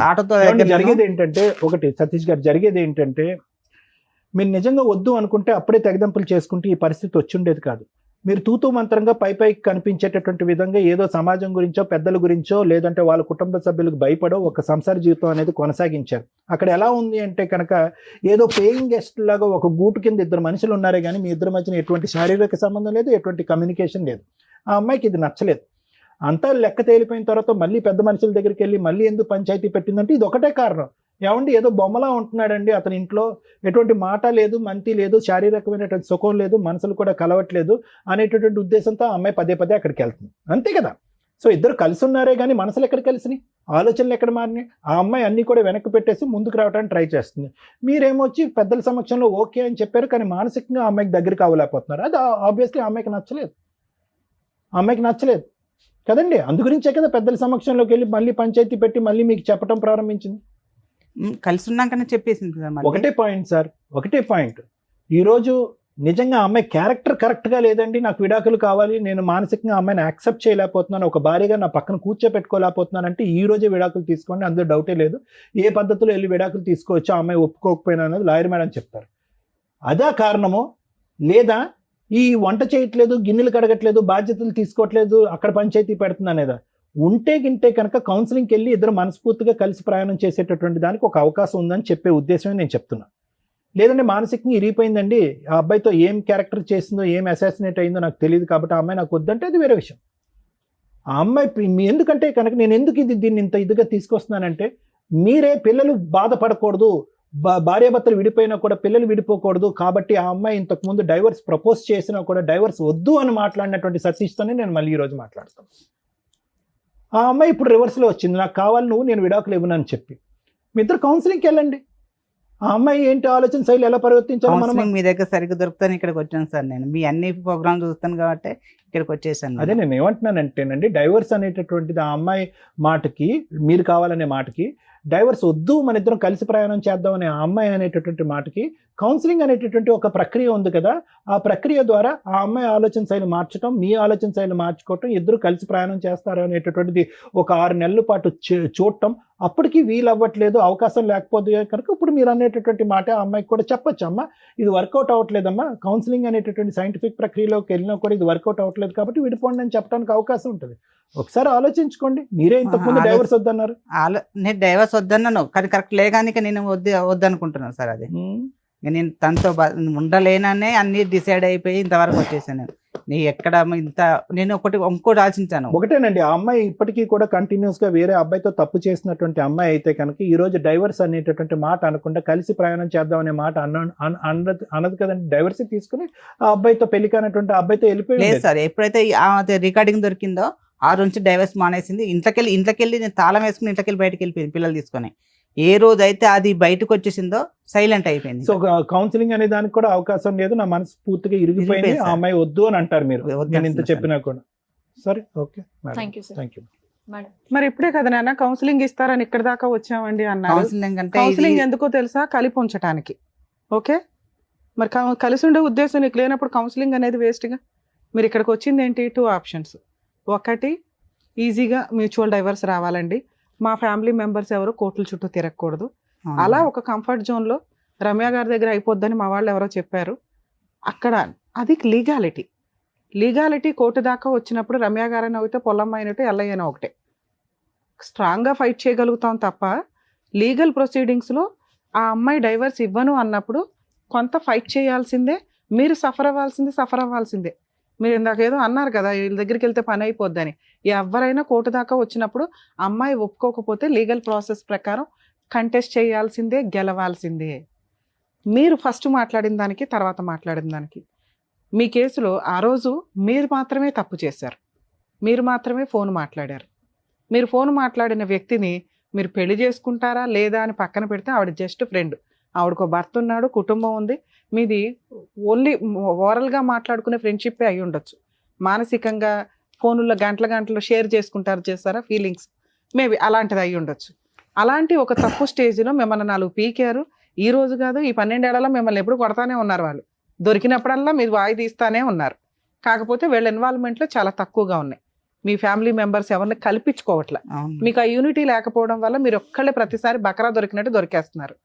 ఆటోతో. జరిగేది ఏంటంటే ఒకటి సతీష్ గారు, జరిగేది ఏంటంటే మీరు నిజంగా వద్దు అనుకుంటే అప్పుడే తెగదంపులు చేసుకుంటే ఈ పరిస్థితి వచ్చుండేది కాదు. మీరు తూతూ మంత్రంగా పైకి కనిపించేటటువంటి విధంగా ఏదో సమాజం గురించో, పెద్దల గురించో, లేదంటే వాళ్ళ కుటుంబ సభ్యులకు భయపడో ఒక సంసార జీవితం అనేది కొనసాగించారు. అక్కడ ఎలా ఉంది అంటే కనుక ఏదో పేయింగ్ గెస్ట్ లాగా ఒక గూటు కింద ఇద్దరు మనుషులు ఉన్నారే కానీ మీ ఇద్దరి మధ్యన ఎటువంటి శారీరక సంబంధం లేదు, ఎటువంటి కమ్యూనికేషన్ లేదు. ఆ అమ్మాయికి ఇది నచ్చలేదు. అంతా లెక్క తేలిపోయిన తర్వాత మళ్ళీ పెద్ద మనుషుల దగ్గరికి వెళ్ళి మళ్ళీ ఎందుకు పంచాయతీ పెట్టిందంటే ఇది ఒకటే కారణం. ఏమండి ఏదో బొమ్మలా ఉంటున్నాడండి అతని ఇంట్లో, ఎటువంటి మాట లేదు, మంతి లేదు, శారీరకమైనటువంటి సుఖం లేదు, మనసులు కూడా కలవట్లేదు అనేటటువంటి ఉద్దేశంతో ఆ అమ్మాయి పదే అక్కడికి వెళ్తుంది. అంతే కదా. సో ఇద్దరు కలిసి ఉన్నారే కానీ మనసులు ఎక్కడ కలిసినాయి, ఆలోచనలు ఎక్కడ మారినాయి? ఆ అమ్మాయి అన్నీ కూడా వెనక్కి పెట్టేసి ముందుకు రావడానికి ట్రై చేస్తుంది. మీరేమొచ్చి పెద్దల సమక్షంలో ఓకే అని చెప్పారు కానీ మానసికంగా ఆ అమ్మాయికి దగ్గరికి అవ్వలేకపోతున్నారు. అది ఆబ్వియస్లీ ఆ అమ్మాయికి నచ్చలేదు కదండి. అందుగురించే కదా పెద్దల సమక్షంలోకి వెళ్ళి మళ్ళీ పంచాయతీ పెట్టి మళ్ళీ మీకు చెప్పడం ప్రారంభించింది. కలిసి ఉన్నాకనే చెప్పేసింది. ఒకటే పాయింట్ సార్, ఒకటే పాయింట్. ఈరోజు నిజంగా అమ్మాయి క్యారెక్టర్ కరెక్ట్గా లేదండి, నాకు విడాకులు కావాలి, నేను మానసికంగా అమ్మాయిని యాక్సెప్ట్ చేయలేకపోతున్నాను, ఒక భార్యగా నా పక్కన కూర్చోపెట్టుకోలేకపోతున్నాను అంటే ఈ రోజే విడాకులు తీసుకోండి, అందులో డౌటే లేదు. ఏ పద్ధతిలో వెళ్ళి విడాకులు తీసుకోవచ్చో అమ్మాయి ఒప్పుకోకపోయినా అనేది లాయర్ మేడం చెప్తారు. అదా కారణమో, లేదా ఈ వంట చేయట్లేదు, గిన్నెలు కడగట్లేదు, బాధ్యతలు తీసుకోవట్లేదు, అక్కడ పంచాయతీ పెడుతుంది అనేదా? ఉంటే కనుక కౌన్సిలింగ్కి వెళ్ళి ఇద్దరు మనస్ఫూర్తిగా కలిసి ప్రయాణం చేసేటటువంటి దానికి ఒక అవకాశం ఉందని చెప్పే ఉద్దేశమే నేను చెప్తున్నా. లేదంటే మానసికంగా ఇరిగిపోయిందండి, ఆ అబ్బాయితో ఏం క్యారెక్టర్ చేసిందో, ఏం అసాసినేట్ అయిందో నాకు తెలియదు కాబట్టి ఆ అమ్మాయి నాకు వద్దంటే అది వేరే విషయం. ఆ అమ్మాయి ఎందుకంటే కనుక నేను ఎందుకు దీన్ని ఇంత ఇదిగా తీసుకొస్తున్నానంటే మీరే పిల్లలు బాధపడకూడదు, భార్యాభర్తలు విడిపోయినా కూడా పిల్లలు విడిపోకూడదు కాబట్టి ఆ అమ్మాయి ఇంతకు ముందు డైవర్స్ ప్రపోజ్ చేసినా కూడా డైవర్స్ వద్దు అని మాట్లాడినటువంటి సతీష్తోనే నేను మళ్ళీ ఈరోజు మాట్లాడతాను. ఆ అమ్మాయి ఇప్పుడు రివర్స్లో వచ్చింది, నాకు కావాలి నువ్వు, నేను విడాకులు ఇవ్వనని చెప్పి. మీ ఇద్దరు కౌన్సిలింగ్కి వెళ్ళండి. ఆ అమ్మాయి ఏంటి ఆలోచన శైలి ఎలా పరివర్తించాలో మనం. మీ దగ్గర సరిగ్గా దొరుకుతాను ఇక్కడికి వచ్చాను సార్, నేను మీ అన్ని ప్రోగ్రామ్ చూస్తాను కాబట్టి ఇక్కడికి వచ్చేసాను. అదే నేను ఏమంటున్నానంటేనండి, డైవర్స్ అనేటటువంటిది ఆ అమ్మాయి మాటకి, మీరు కావాలనే మాటకి, డైవర్స్ వద్దు మన ఇద్దరం కలిసి ప్రయాణం చేద్దాం అనే ఆ అమ్మాయి అనేటటువంటి మాటకి కౌన్సిలింగ్ అనేటటువంటి ఒక ప్రక్రియ ఉంది కదా, ఆ ప్రక్రియ ద్వారా ఆ అమ్మాయి ఆలోచన శైలి మార్చడం, మీ ఆలోచన శైలి మార్చుకోవటం, ఇద్దరు కలిసి ప్రయాణం చేస్తారు అనేటటువంటిది ఒక 6 నెలల పాటు చూడటం. అప్పటికి వీలు అవ్వట్లేదు, అవకాశం లేకపోతే కనుక ఇప్పుడు మీరు అనేటటువంటి మాట ఆ అమ్మాయికి కూడా చెప్పొచ్చు, అమ్మా ఇది వర్కౌట్ అవ్వట్లేదమ్మా, కౌన్సిలింగ్ అనేటటువంటి సైంటిఫిక్ ప్రక్రియలోకి వెళ్ళినా కూడా ఇది వర్కౌట్ అవ్వట్లేదు కాబట్టి విడిపోండి అని చెప్పడానికి అవకాశం ఉంటుంది. ఒకసారి ఆలోచించుకోండి. మీరే ఇంతకుముందు డైవర్స్ వద్దన్నారు. నేను డైవర్స్ వద్దన్నాను కానీ కరెక్ట్ లేగానికి నేను వద్దనుకుంటున్నాను సార్. అది నేను తనతో ఉండలేననే అన్ని డిసైడ్ అయిపోయి ఇంతవరకు వచ్చేసాను. నేను ఎక్కడ ఇంత నేను ఇంకోటి ఆలోచించాను. ఒకటేనండి, ఆ అమ్మాయి ఇప్పటికీ కూడా కంటిన్యూస్ గా వేరే అబ్బాయితో తప్పు చేసినటువంటి అమ్మాయి అయితే కనుక ఈ రోజు డైవర్స్ అనేటటువంటి మాట అనకుండా కలిసి ప్రయాణం చేద్దాం అనే మాట అన్నది కదండి. డైవర్స్ తీసుకుని ఆ అబ్బాయితో పెళ్లి కానటువంటి అబ్బాయితో వెళ్ళిపోయింది. లేదు సార్, ఎప్పుడైతే రికార్డింగ్ దొరికిందో ఆ నుంచి డైవర్స్ మానేసింది. ఇంట్లోకెళ్ళి నేను తాళం వేసుకుని ఇంట్లోకెళ్ళి బయటకు వెళ్ళిపోయింది పిల్లలు తీసుకొని. ఏ రోజు అయితే అది బయటకు వచ్చేసిందో సైలెంట్ అయిపోయింది. సో కౌన్సిలింగ్ అనే దానికి కూడా అవకాశం లేదు, నా మనసు పూర్తిగా ఇరిగిపోయింది, ఆ అమ్మాయి వద్దు అని అంటారు మీరు, నేను ఇంత చెప్పినా కూడా. సరే, ఓకే, థ్యాంక్ యూ. మరి ఇప్పుడే కదా నాన్న కౌన్సిలింగ్ ఇస్తారని ఇక్కడ దాకా వచ్చామండి అన్నారు. కౌన్సిలింగ్ ఎందుకో తెలుసా? కలిపి ఉంచడానికి. ఓకే, మరి కలిసి ఉండే ఉద్దేశం నీకు లేనప్పుడు కౌన్సిలింగ్ అనేది వేస్ట్గా. మీరు ఇక్కడికి వచ్చింది ఏంటి? 2 ఆప్షన్స్. ఒకటి, ఈజీగా మ్యూచువల్ డైవర్స్ రావాలండి, మా ఫ్యామిలీ మెంబర్స్ ఎవరు కోర్టుల చుట్టూ తిరగకూడదు. అలా ఒక కంఫర్ట్ జోన్లో రమ్య గారి దగ్గర అయిపోద్దని మా వాళ్ళు ఎవరో చెప్పారు. అక్కడ అది లీగాలిటీ కోర్టు దాకా వచ్చినప్పుడు రమ్య గారైనా ఒకటే, పొల్లమ్మ అయినట్టు, ఎల్లయ్యనా ఒకటే. స్ట్రాంగ్గా ఫైట్ చేయగలుగుతాం తప్ప లీగల్ ప్రొసీడింగ్స్లో ఆ అమ్మాయి డైవర్స్ ఇవ్వను అన్నప్పుడు కొంత ఫైట్ చేయాల్సిందే, మీరు సఫర్ అవ్వాల్సిందే. మీరు ఇందాక ఏదో అన్నారు కదా, వీళ్ళ దగ్గరికి వెళ్తే పని అయిపోద్దని. ఎవరైనా కోర్టు దాకా వచ్చినప్పుడు అమ్మాయి ఒప్పుకోకపోతే లీగల్ ప్రాసెస్ ప్రకారం కంటెస్ట్ చేయాల్సిందే, గెలవాల్సిందే. మీరు ఫస్ట్ మాట్లాడిన దానికి తర్వాత మాట్లాడిన దానికి మీ కేసులో ఆ రోజు మీరు మాత్రమే తప్పు చేశారు, మీరు మాత్రమే ఫోన్ మాట్లాడారు. మీరు ఫోన్ మాట్లాడిన వ్యక్తిని మీరు పెళ్లి చేసుకుంటారా లేదా అని పక్కన పెడితే ఆవిడ జస్ట్ ఫ్రెండ్, ఆవిడకు భర్త ఉన్నాడు, కుటుంబం ఉంది, మీది ఓన్లీ ఓరల్గా మాట్లాడుకునే ఫ్రెండ్షిప్పే అయి ఉండొచ్చు. మానసికంగా ఫోనుల్లో గంటలు షేర్ చేస్తారా ఫీలింగ్స్, మేబీ అలాంటిది అయి ఉండొచ్చు. అలాంటి ఒక తప్పు స్టేజ్లో మిమ్మల్ని 4 పీకారు. ఈ రోజు కాదు, ఈ 12 ఏళ్లలో మిమ్మల్ని ఎప్పుడు కొడతానే ఉన్నారు వాళ్ళు, దొరికినప్పుడల్లా మీరు వాయి తీస్తానే ఉన్నారు. కాకపోతే వీళ్ళ ఇన్వాల్వ్మెంట్లో చాలా తక్కువగా ఉన్నాయి. మీ ఫ్యామిలీ మెంబర్స్ ఎవరిని కల్పించుకోవట్లే. మీకు ఆ యూనిటీ లేకపోవడం వల్ల మీరు ఒక్కళ్ళే ప్రతిసారి బకరా దొరికినట్టు దొరికేస్తున్నారు.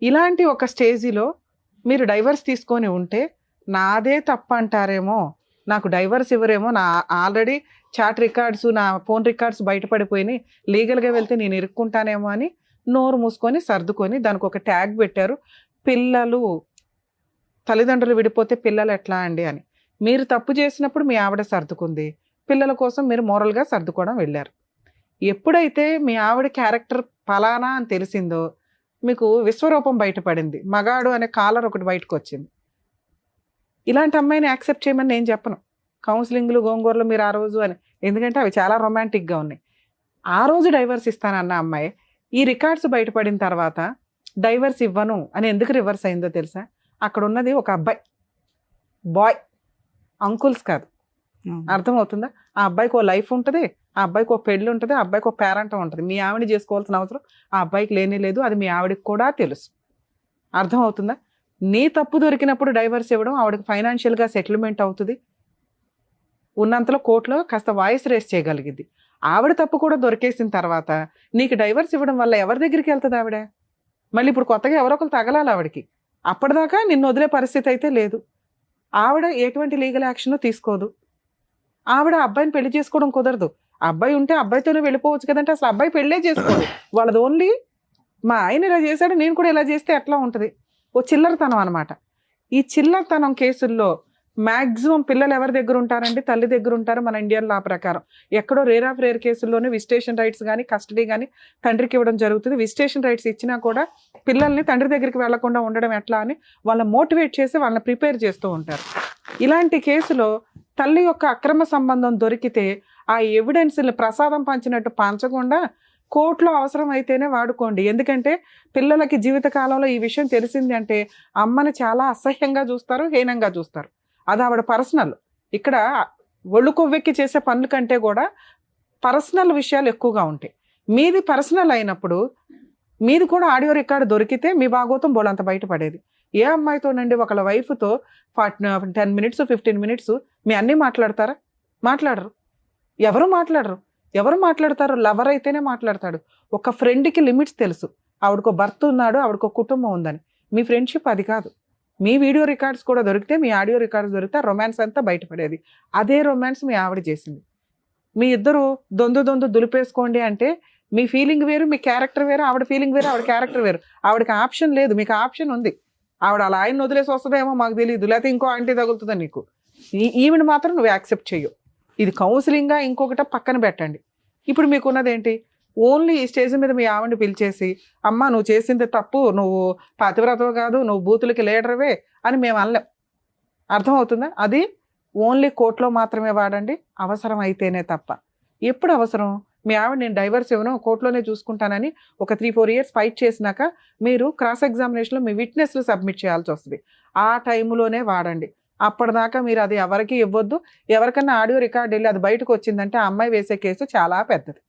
ఇలాంటి ఒక స్టేజిలో మీరు డైవర్స్ తీసుకొని ఉంటే నాదే తప్పు అంటారేమో, నాకు డైవర్స్ ఇవ్వరేమో, నా ఆల్రెడీ చాట్ రికార్డ్స్, నా ఫోన్ రికార్డ్స్ బయటపడిపోయినాయి, లీగల్గా వెళ్తే నేను ఇరుక్కుంటానేమో అని నోరు మూసుకొని సర్దుకొని దానికి ఒక ట్యాగ్ పెట్టారు, పిల్లలు. తల్లిదండ్రులు విడిపోతే పిల్లలు ఎట్లా అండి అని. మీరు తప్పు చేసినప్పుడు మీ ఆవిడ సర్దుకుంది, పిల్లల కోసం మీరు మోరల్గా సర్దుకోవడం వెళ్ళారు. ఎప్పుడైతే మీ ఆవిడ క్యారెక్టర్ ఫలానా అని తెలిసిందో మీకు విశ్వరూపం బయటపడింది, మగాడు అనే కాలర్ ఒకటి బయటకు వచ్చింది. ఇలాంటి అమ్మాయిని యాక్సెప్ట్ చేయమని నేను చెప్పను. కౌన్సిలింగ్లు గోంగూరలు మీరు ఆ రోజు అని, ఎందుకంటే అవి చాలా రొమాంటిక్గా ఉన్నాయి. ఆ రోజు డైవర్స్ ఇస్తానన్న అమ్మాయి ఈ రికార్డ్స్ బయటపడిన తర్వాత డైవర్స్ ఇవ్వను అని ఎందుకు రివర్స్ అయిందో తెలుసా? అక్కడ ఉన్నది ఒక అబ్బాయి, బాయ్, అంకుల్స్ కాదు. అర్థమవుతుందా? ఆ అబ్బాయికి ఓ లైఫ్ ఉంటుంది, ఆ అబ్బాయికి ఓ పెళ్ళి ఉంటుంది, ఆ అబ్బాయికి ఓ పేరెంట్ ఉంటుంది. మీ ఆవిడ చేసుకోవాల్సిన అవసరం ఆ అబ్బాయికి లేనే లేదు, అది మీ ఆవిడకి కూడా తెలుసు. అర్థమవుతుందా? నీ తప్పు దొరికినప్పుడు డైవర్స్ ఇవ్వడం ఆవిడకి ఫైనాన్షియల్గా సెటిల్మెంట్ అవుతుంది, ఉన్నంతలో కోర్టులో కాస్త వాయిస్ రేస్ చేయగలిగింది. ఆవిడ తప్పు కూడా దొరికేసిన తర్వాత నీకు డైవర్స్ ఇవ్వడం వల్ల ఎవరి దగ్గరికి వెళ్తుంది ఆవిడ? మళ్ళీ ఇప్పుడు కొత్తగా ఎవరో ఒకరు తగలాలి ఆవిడకి. అప్పటిదాకా నిన్ను వదిలే పరిస్థితి అయితే లేదు. ఆవిడ ఎటువంటి లీగల్ యాక్షన్ తీసుకోదు. ఆవిడ అబ్బాయిని పెళ్లి చేసుకోవడం కుదరదు. అబ్బాయి ఉంటే అబ్బాయితోనే వెళ్ళిపోవచ్చు కదంటే అసలు అబ్బాయి పెళ్ళే చేసుకోదు. వాళ్ళది ఓన్లీ మా ఆయన ఇలా చేశాడు నేను కూడా ఇలా చేస్తే ఎట్లా ఉంటుంది, ఓ చిల్లరతనం అనమాట. ఈ చిల్లరతనం కేసుల్లో మాక్సిమం పిల్లలు ఎవరి దగ్గర ఉంటారండి? తల్లి దగ్గర ఉంటారు మన ఇండియన్ లా ప్రకారం. ఎక్కడో రేర్ ఆఫ్ రేర్ కేసుల్లోనే విజిటేషన్ రైట్స్ కానీ కస్టడీ కానీ తండ్రికి ఇవ్వడం జరుగుతుంది. విజిటేషన్ రైట్స్ ఇచ్చినా కూడా పిల్లల్ని తండ్రి దగ్గరికి వెళ్లకుండా ఉండడం ఎట్లా అని వాళ్ళని మోటివేట్ చేసి వాళ్ళని ప్రిపేర్ చేస్తూ ఉంటారు. ఇలాంటి కేసులో తల్లి యొక్క అక్రమ సంబంధం దొరికితే ఆ ఎవిడెన్స్ని ప్రసాదం పంచినట్టు పంచకుండా కోర్టులో అవసరం అయితేనే వాడుకోండి. ఎందుకంటే పిల్లలకి జీవితకాలంలో ఈ విషయం తెలిసింది అంటే అమ్మని చాలా అసహ్యంగా చూస్తారు, హీనంగా చూస్తారు. అది ఆవిడ పర్సనల్. ఇక్కడ ఒళ్ళు కొవ్వెక్కి చేసే పనుల కంటే కూడా పర్సనల్ విషయాలు ఎక్కువగా ఉంటాయి. మీది పర్సనల్ అయినప్పుడు మీది కూడా ఆడియో రికార్డు దొరికితే మీ భాగోతం బోలంత బయటపడేది. ఏ అమ్మాయితోనండి ఒకళ్ళ వైఫ్తో 10 minutes 15 minutes మీ అన్నీ మాట్లాడతారా? మాట్లాడరు. ఎవరు మాట్లాడతారు? లవర్ అయితేనే మాట్లాడతాడు. ఒక ఫ్రెండ్కి లిమిట్స్ తెలుసు. ఆవిడకో భర్త ఉన్నాడు, ఆవిడకో కుటుంబం ఉందని. మీ ఫ్రెండ్షిప్ అది కాదు. మీ వీడియో రికార్డ్స్ కూడా దొరికితే, మీ ఆడియో రికార్డ్స్ దొరికితే రొమాన్స్ అంతా బయటపడేది. అదే రొమాన్స్ మీ ఆవిడ చేసింది. మీ ఇద్దరు దొందు దులిపేసుకోండి అంటే మీ ఫీలింగ్ వేరు, మీ క్యారెక్టర్ వేరు, ఆవిడ ఫీలింగ్ వేరు, ఆవిడ క్యారెక్టర్ వేరు. ఆవిడకి ఆప్షన్ లేదు, మీకు ఆప్షన్ ఉంది. ఆవిడ అలా ఆయన వదిలేసి వస్తుందేమో మాకు తెలియదు, లేకపోతే ఇంకో ఆంటీ తగులుతుందా నీకు. ఈవిడ మాత్రం నువ్వు యాక్సెప్ట్ చెయ్యు. ఇది కౌన్సిలింగ్గా ఇంకొకట పక్కన పెట్టండి. ఇప్పుడు మీకున్నది ఏంటి? ఓన్లీ ఈ స్టేజ్ మీద మీ ఆవిడని పిలిచేసి అమ్మ నువ్వు చేసింది తప్పు, నువ్వు పతివ్రతవు కాదు, నువ్వు బూతులకి లీడర్వే అని మేము అనలేం. అర్థమవుతుందా? అది ఓన్లీ కోర్టులో మాత్రమే వాడండి, అవసరం అయితేనే తప్ప. ఎప్పుడు అవసరం? మీ ఆవిడ నేను డైవర్స్ ఇవ్వను, కోర్టులోనే చూసుకుంటానని ఒక 3-4 years ఫైట్ చేసినాక మీరు క్రాస్ ఎగ్జామినేషన్లో మీ విట్నెస్లు సబ్మిట్ చేయాల్సి వస్తుంది. ఆ టైంలోనే వాడండి. అప్పటిదాకా మీరు అది ఎవరికి ఇవ్వద్దు. ఎవరికన్నా ఆడియో రికార్డ్ వెళ్ళి అది బయటకు వచ్చిందంటే ఆ అమ్మాయి వేసే కేసు చాలా పెద్దది.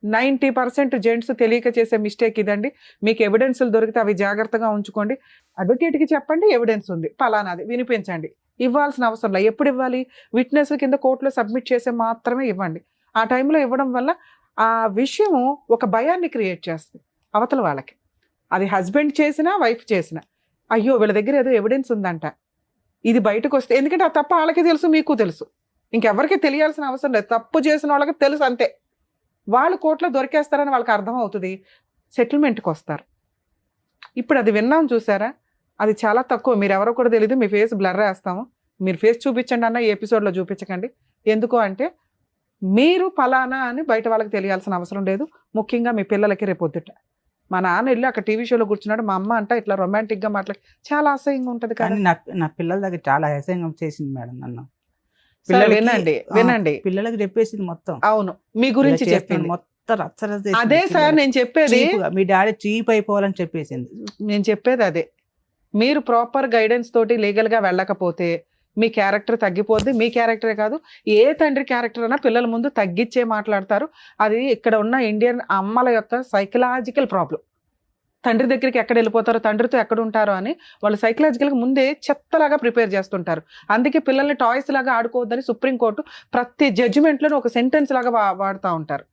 90% జెంట్స్ తెలియక చేసే మిస్టేక్ ఇదండి. మీకు ఎవిడెన్స్లు దొరికితే అవి జాగ్రత్తగా ఉంచుకోండి. అడ్వకేట్కి చెప్పండి ఎవిడెన్స్ ఉంది పలానాది వినిపించండి. ఇవ్వాల్సిన అవసరం లేదు. ఎప్పుడు ఇవ్వాలి? విట్నెస్ కింద కోర్టులో సబ్మిట్ చేసే మాత్రమే ఇవ్వండి. ఆ టైంలో ఇవ్వడం వల్ల ఆ విషయం ఒక భయాన్ని క్రియేట్ చేస్తుంది అవతల వాళ్ళకి. అది హస్బెండ్ చేసినా వైఫ్ చేసినా, అయ్యో వీళ్ళ దగ్గర ఏదో ఎవిడెన్స్ ఉందంట, ఇది బయటకు వస్తే, ఎందుకంటే ఆ తప్పు వాళ్ళకి తెలుసు, మీకు తెలుసు, ఇంకెవరికి తెలియాల్సిన అవసరం లేదు. తప్పు చేసిన వాళ్ళకి తెలుసు అంతే. వాళ్ళు కోర్టులో దొరికేస్తారని వాళ్ళకి అర్థమవుతుంది, సెటిల్మెంట్కి వస్తారు. ఇప్పుడు అది విన్నాం చూసారా, అది చాలా తక్కువ. మీరు ఎవరో కూడా తెలియదు, మీ ఫేస్ బ్లర్ వేస్తాము, మీరు ఫేస్ చూపించండి అన్న ఈ ఎపిసోడ్లో చూపించకండి. ఎందుకు అంటే మీరు ఫలానా అని బయట వాళ్ళకి తెలియాల్సిన అవసరం లేదు. ముఖ్యంగా మీ పిల్లలకి రేపొద్దుట మా నాన్న వెళ్ళి అక్కడ టీవీ షోలో కూర్చున్నాడు, మా అమ్మ అంట ఇట్లా రొమాంటిక్గా మాట్లాడి చాలా అసహ్యంగా ఉంటుంది. కానీ నా పిల్లల దగ్గర చాలా అసహ్యంగా చేసింది మేడం నన్ను. వినండి పిల్లలకి చెప్పేసింది మొత్తం. అవును, మీ గురించి చెప్పింది మొత్తం రచ్చరచ్చ చేసింది. అదే సార్ నేను చెప్పేది, మీ డాడీ చీప్ అయిపోవాలని చెప్పేసింది. నేను చెప్పేది అదే. మీరు ప్రాపర్ గైడెన్స్ తోటి లీగల్ గా వెళ్ళకపోతే మీ క్యారెక్టర్ తగ్గిపోద్ది. మీ క్యారెక్టరే కాదు, ఏ తండ్రి క్యారెక్టర్ అయినా పిల్లల ముందు తగ్గించే మాట్లాడతారు. అది ఇక్కడ ఉన్న ఇండియన్ అమ్మల యొక్క సైకలాజికల్ ప్రాబ్లం. తండ్రి దగ్గరికి ఎక్కడ వెళ్ళిపోతారో, తండ్రితో ఎక్కడ ఉంటారో అని వాళ్ళు సైకలాజికల్గా ముందే చెత్తలాగా ప్రిపేర్ చేస్తుంటారు. అందుకే పిల్లల్ని టాయ్స్ లాగా ఆడుకోవద్దని సుప్రీంకోర్టు ప్రతి జడ్జిమెంట్లోనూ ఒక సెంటెన్స్ లాగా వాడుతూ ఉంటారు.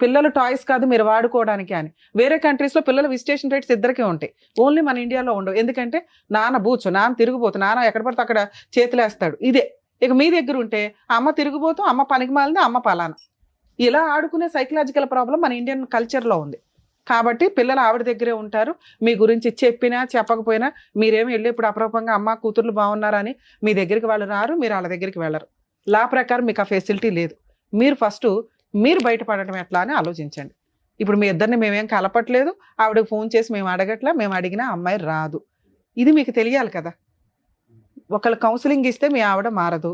పిల్లలు టాయ్స్ కాదు మీరు వాడుకోవడానికి అని. వేరే కంట్రీస్లో పిల్లల విజిటేషన్ రైట్స్ ఇద్దరికీ ఉంటాయి, ఓన్లీ మన ఇండియాలో ఉండవు. ఎందుకంటే నాన్న బూచు, నాన్న తిరిగిపోతు, నాన్న ఎక్కడ పడితే అక్కడ చేతులేస్తాడు, ఇదే. ఇక మీ దగ్గర ఉంటే అమ్మ తిరిగిపోతూ, అమ్మ పనికి మాలింది, అమ్మ పలానా, ఇలా ఆడుకునే సైకలాజికల్ ప్రాబ్లం మన ఇండియన్ కల్చర్లో ఉంది. కాబట్టి పిల్లలు ఆవిడ దగ్గరే ఉంటారు. మీ గురించి చెప్పినా చెప్పకపోయినా మీరేమి వెళ్ళి ఇప్పుడు అప్రూపంగా అమ్మ కూతుర్లు బాగున్నారా అని మీ దగ్గరికి వాళ్ళు రారు, మీరు వాళ్ళ దగ్గరికి వెళ్ళరు. లా ప్రకారం మీకు ఆ ఫెసిలిటీ లేదు. మీరు ఫస్ట్ మీరు బయటపడటం ఎట్లా అని ఆలోచించండి. ఇప్పుడు మీ ఇద్దరిని మేమేం కలపట్లేదు, ఆవిడకి ఫోన్ చేసి మేము అడగట్లా, మేము అడిగినా అమ్మాయి రాదు. ఇది మీకు తెలియాలి కదా. ఒకళ్ళు కౌన్సిలింగ్ ఇస్తే మీ ఆవిడ మారదు.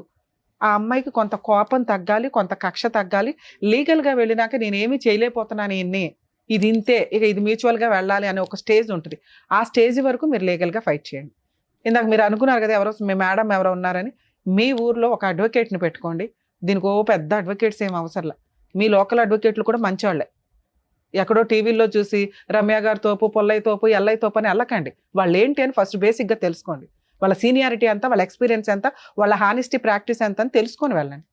ఆ అమ్మాయికి కొంత కోపం తగ్గాలి, కొంత కక్ష తగ్గాలి. లీగల్గా వెళ్ళినాక నేనేమీ చేయలేకపోతున్నాను ఇన్ని, ఇది ఇంతే, ఇక ఇది మ్యూచువల్గా వెళ్ళాలి అనే ఒక స్టేజ్ ఉంటుంది. ఆ స్టేజ్ వరకు మీరు లీగల్గా ఫైట్ చేయండి. ఇందాక మీరు అనుకున్నారు కదా ఎవరో మీ మేడం ఎవరో ఉన్నారని, మీ ఊర్లో ఒక అడ్వకేట్ని పెట్టుకోండి. దీనికి ఓ పెద్ద అడ్వకేట్స్ ఏం అవసరంలా, మీ లోకల్ అడ్వకేట్లు కూడా మంచివాళ్ళే. ఎక్కడో టీవీల్లో చూసి రమ్య గారి తోపు, పొల్లయ్య తోపు, ఎల్లయ్య తోపు అని వెళ్ళకండి. వాళ్ళు ఏంటి అని ఫస్ట్ బేసిక్గా తెలుసుకోండి. వాళ్ళ సీనియారిటీ ఎంత, వాళ్ళ ఎక్స్పీరియన్స్ ఎంత, వాళ్ళ హానెస్టీ ప్రాక్టీస్ ఎంత అని తెలుసుకొని వెళ్ళండి.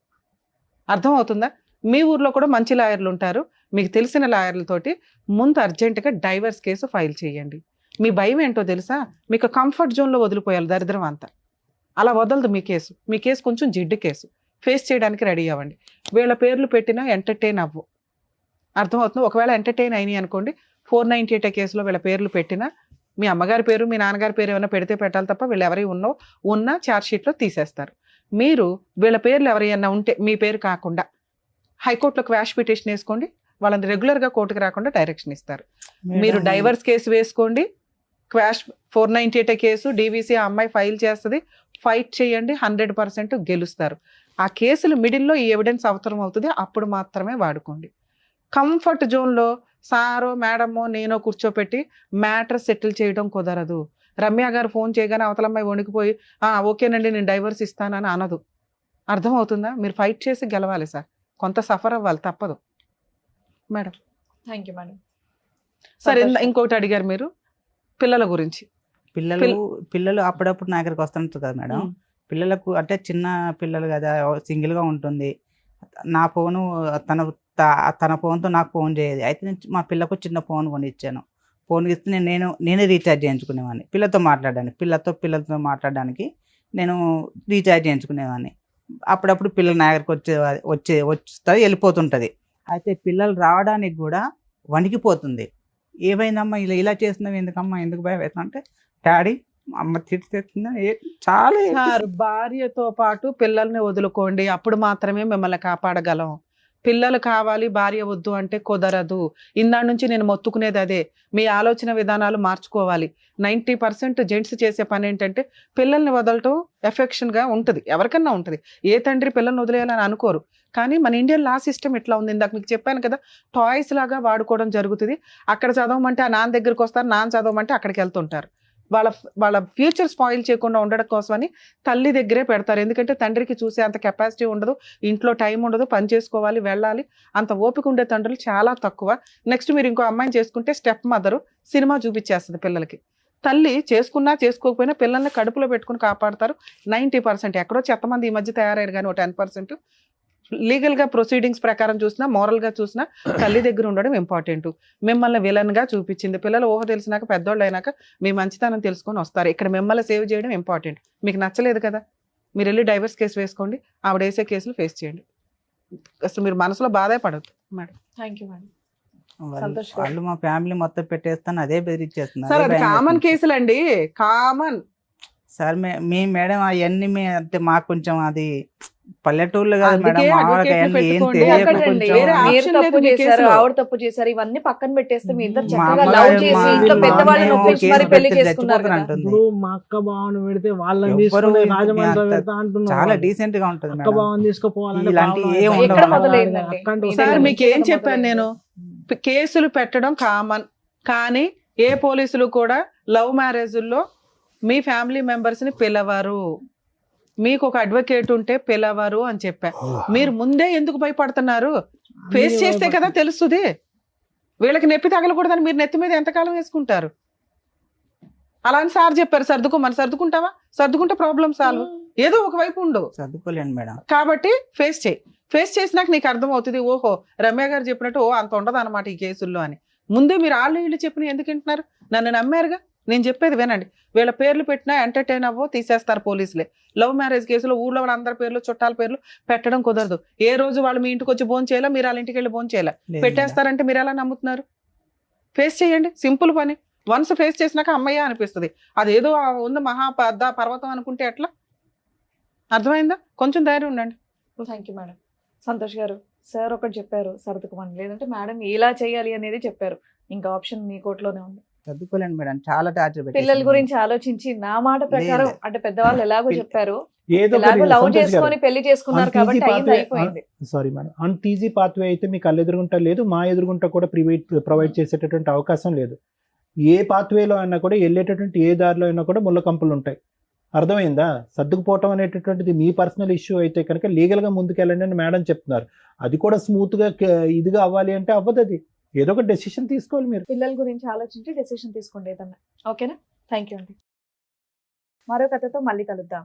అర్థమవుతుందా? మీ ఊర్లో కూడా మంచి లాయర్లు ఉంటారు, మీకు తెలిసిన లాయర్లతోటి ముందు అర్జెంటుగా డైవర్స్ కేసు ఫైల్ చేయండి. మీ భయం ఏంటో తెలుసా, మీకు కంఫర్ట్ జోన్లో వదిలిపోయాలి దరిద్రం అంతా. అలా వదలదు మీ కేసు. మీ కేసు కొంచెం జిడ్డు కేసు, ఫేస్ చేయడానికి రెడీ అవ్వండి. వీళ్ళ పేర్లు పెట్టినా ఎంటర్టైన్ అవ్వు. అర్థమవుతుంది? ఒకవేళ ఎంటర్టైన్ అయినాయి అనుకోండి, 498 కేసులో వీళ్ళ పేర్లు పెట్టినా మీ అమ్మగారి పేరు మీ నాన్నగారి పేరు ఏమైనా పెడితే పెట్టాలి తప్ప వీళ్ళు ఎవరి ఉన్న ఛార్జ్ షీట్లో తీసేస్తారు. మీరు వీళ్ళ పేర్లు ఎవరైనా ఉంటే మీ పేరు కాకుండా హైకోర్టులో క్వాష్ పిటిషన్ వేసుకోండి, వాళ్ళని రెగ్యులర్గా కోర్టుకు రాకుండా డైరెక్షన్ ఇస్తారు. మీరు డైవర్స్ కేసు వేసుకోండి, క్వాష్ 498 కేసు డీవీసీ ఆ అమ్మాయి ఫైల్ చేస్తుంది, ఫైట్ చేయండి, 100% గెలుస్తారు. ఆ కేసులు మిడిల్లో ఈ ఎవిడెన్స్ అవసరం అవుతుంది, అప్పుడు మాత్రమే వాడుకోండి. కంఫర్ట్ జోన్లో సారో మేడమో నేనో కూర్చోపెట్టి మ్యాటర్ సెటిల్ చేయడం కుదరదు. రమ్య గారు ఫోన్ చేయగానే అవతలమ్మాయి వణికిపోయి ఓకేనండి నేను డైవర్స్ ఇస్తానని అనదు. అర్థమవుతుందా? మీరు ఫైట్ చేసి గెలవాలి సార్, కొంత సఫర్ అవ్వాలి, తప్పదు మేడం. Thank you madam. సరే, ఇంకోటి అడిగారు మీరు పిల్లల గురించి. పిల్లలు అప్పుడప్పుడు నా దగ్గరికి వస్తుంటారు కదా మేడం. పిల్లలకు అంటే చిన్న పిల్లలు కదా, సింగిల్గా ఉంటుంది. నా ఫోను తన ఫోన్తో నాకు ఫోన్ చేయదు. అయితే నేను మా పిల్లకు చిన్న ఫోన్ కొనిచ్చాను. ఫోన్ ఇస్తే నేనే రీఛార్జ్ చేయించుకునేవాడిని పిల్లలతో మాట్లాడడానికి నేను రీఛార్జ్ చేయించుకునేవాడిని. అప్పుడప్పుడు పిల్లలు నా దగ్గరికి వస్తుంది వెళ్ళిపోతుంటుంది. అయితే పిల్లలు రావడానికి కూడా వణికిపోతుంది. ఏమైందమ్మా ఇలా చేస్తున్నావు, ఎందుకమ్మా, ఎందుకు భయం అవుతున్నా అంటే డాడీ అమ్మ తిడుతుందా. చాలా భార్యతో పాటు పిల్లల్ని వదులుకోండి, అప్పుడు మాత్రమే మిమ్మల్ని కాపాడగలం. పిల్లలు కావాలి భార్య వద్దు అంటే కుదరదు. ఇందా నుంచి నేను మొత్తుకునేది అదే, మీ ఆలోచన విధానాలు మార్చుకోవాలి. 90% జెంట్స్ చేసే పని ఏంటంటే పిల్లల్ని వదలటం ఎఫెక్షన్గా ఉంటుంది, ఎవరికన్నా ఉంటుంది. ఏ తండ్రి పిల్లల్ని వదిలేయాలని అనుకోరు. కానీ మన ఇండియన్ లా సిస్టమ్ ఎట్లా ఉంది, ఇందాక మీకు చెప్పాను కదా, టాయ్స్ లాగా వాడుకోవడం జరుగుతుంది. అక్కడ చదవమంటే ఆ నాన్న దగ్గరికి వస్తారు, నాన్న చదవమంటే అక్కడికి వెళ్తుంటారు. వాళ్ళ ఫ్యూచర్ స్పాయిల్ చేయకుండా ఉండడం కోసమని తల్లి దగ్గరే పెడతారు. ఎందుకంటే తండ్రికి చూసే అంత కెపాసిటీ ఉండదు, ఇంట్లో టైం ఉండదు, పని చేసుకోవాలి, వెళ్ళాలి, అంత ఓపిక ఉండే తండ్రులు చాలా తక్కువ. నెక్స్ట్ మీరు ఇంకో అమ్మాయిని చేసుకుంటే స్టెప్ మదరు సినిమా చూపించేస్తుంది పిల్లలకి. తల్లి చేసుకున్నా చేసుకోకపోయినా పిల్లల్ని కడుపులో పెట్టుకుని కాపాడతారు 90%. ఎక్కడో చెత్తమంది ఈ మధ్య తయారయ్యారు, కానీ 10% లీగల్గా ప్రొసీడింగ్స్ ప్రకారం చూసినా, మోరల్గా చూసినా తల్లి దగ్గర ఉండడం ఇంపార్టెంట్. మిమ్మల్ని విలన్గా చూపించింది. పిల్లలు ఊహ తెలిసినాక పెద్దోళ్ళు అయినాక మీ మంచితనం తెలుసుకొని వస్తారు. ఇక్కడ మిమ్మల్ని సేవ్ చేయడం ఇంపార్టెంట్. మీకు నచ్చలేదు కదా, మీరు వెళ్ళి డైవర్స్ కేసు వేసుకోండి, ఆవిడ వేసే కేసులు ఫేస్ చేయండి. అసలు మీరు మనసులో బాధే పడద్దు మేడం. Thank you madam. వాళ్ళు మా ఫ్యామిలీ మొత్తం పెట్టేస్తాను అదే బెదిరించేస్తున్నారు. సార్ అది కామన్ కేసులు అండి, కామన్. సార్ మీ మేడం అవన్నీ అంటే మాకు కొంచెం అది పల్లెటూర్లు కాదు మేడం, మామూలుగా ఏం తెలియదు. ఆవిడ తప్పు చేశారు, ఇవన్నీ పక్కన పెట్టేస్తే మీ ఇద్దరు చక్కగా లవ్ చేసి ఇంట్లో పెద్దవాళ్ళని ఒప్పించి మరి పెళ్లి చేసుకున్నారు. మా అక్క బావని పెడితే వాళ్ళని తీసుకుని రాజమండ్రి పెడతా అంటున్నారు. చాలా డీసెంట్ గా ఉంటుంది. అక్క బావని తీసుకుపోవాలంటే ఎక్కడ మొదలైందండి? సార్ మీకు ఏం చెప్పాను నేను, కేసులు పెట్టడం కామన్, కానీ ఏ పోలీసులు కూడా లవ్ మ్యారేజ్ల్లో మీ ఫ్యామిలీ మెంబర్స్ ని పిలవరు. మీకు ఒక అడ్వకేట్ ఉంటే పిలవరు అని చెప్పా. మీరు ముందే ఎందుకు భయపడుతున్నారు? ఫేస్ చేస్తే కదా తెలుస్తుంది. వీళ్ళకి నొప్పి తగలకూడదని మీరు నెత్తి మీద ఎంతకాలం వేసుకుంటారు? అలా అని సార్ చెప్పారు సర్దుకోమని. సర్దుకుంటావా? సర్దుకుంటే ప్రాబ్లం సాల్వ్. ఏదో ఒక వైపు ఉండు, సర్దుకోలేండి మేడం. కాబట్టి ఫేస్ చేయి. ఫేస్ చేసినాక నీకు అర్థం అవుతుంది, ఓహో రమ్య గారు చెప్పినట్టు అంత ఉండదు అనమాట ఈ కేసుల్లో అని. ముందే మీరు వీళ్ళు చెప్పిన ఎందుకు వింటున్నారు? నన్ను నమ్మారుగా, నేను చెప్పేది వినండి. వీళ్ళ పేర్లు పెట్టినా ఎంటర్టైన్ అవ్వో తీసేస్తారు పోలీసులే. లవ్ మ్యారేజ్ కేసులో ఊళ్ళో వాళ్ళ అందరి పేర్లు చుట్టాల పేర్లు పెట్టడం కుదరదు. ఏ రోజు వాళ్ళు మీ ఇంటికి వచ్చి భోజనం చేయాలా, మీరు వాళ్ళ ఇంటికి వెళ్ళి భోజనం చేయాలా, పెట్టేస్తారంటే మీరు ఎలా నమ్ముతున్నారు? ఫేస్ చేయండి, సింపుల్ పని. వన్స్ ఫేస్ చేసినాక అమ్మయ్య అనిపిస్తుంది. అదేదో ఉంది మహా పర్వతం అనుకుంటే ఎట్లా? అర్థమైందా? కొంచెం ధైర్యం ఉండండి. Thank you madam. సంతోష్ గారు, సార్ ఒకటి చెప్పారు సర్దుకోమని, లేదంటే మేడం ఇలా చేయాలి అనేది చెప్పారు. ఇంకా ఆప్షన్ మీ కోర్టులోనే ఉంది. చదువుకోలేండి మేడం, చాలా టార్చర్. పిల్లల గురించి ఆలోచించి నా మాట ప్రకారం అంటే పెద్దవాళ్ళు ఎలాగో చెప్పారు, ఏదో లవ్ చేసుకొని పెళ్లి చేసుకున్నారు కాబట్టి అయిపోయింది. సారీ మేడం, అంత ఈజీ పాత్వే అయితే మీకు కళ్ళు ఎదురుగుంటా లేదు, మా ఎదురుగుంటా కూడా ప్రొవైడ్ చేసేటటువంటి అవకాశం లేదు. ఏ పాత్వేలో అయినా కూడా వెళ్ళేటటువంటి ఏ దారిలో అయినా కూడా ముళ్ళ కంపులు ఉంటాయి. అర్థమైందా? సర్దుకుపోవటం అనేటటువంటిది మీ పర్సనల్ ఇష్యూ అయితే కనుక లీగల్గా ముందుకెళ్ళండి అని మేడం చెప్తున్నారు. అది కూడా స్మూత్గా ఇదిగా అవ్వాలి అంటే అవ్వదు. అది ఏదో ఒక డెసిషన్ తీసుకోవాలి. మీరు పిల్లల గురించి ఆలోచించి డెసిషన్ తీసుకోండి ఏదన్నా. ఓకేనా? థ్యాంక్ యూ అండి. మరో కథతో మళ్ళీ కలుద్దాం.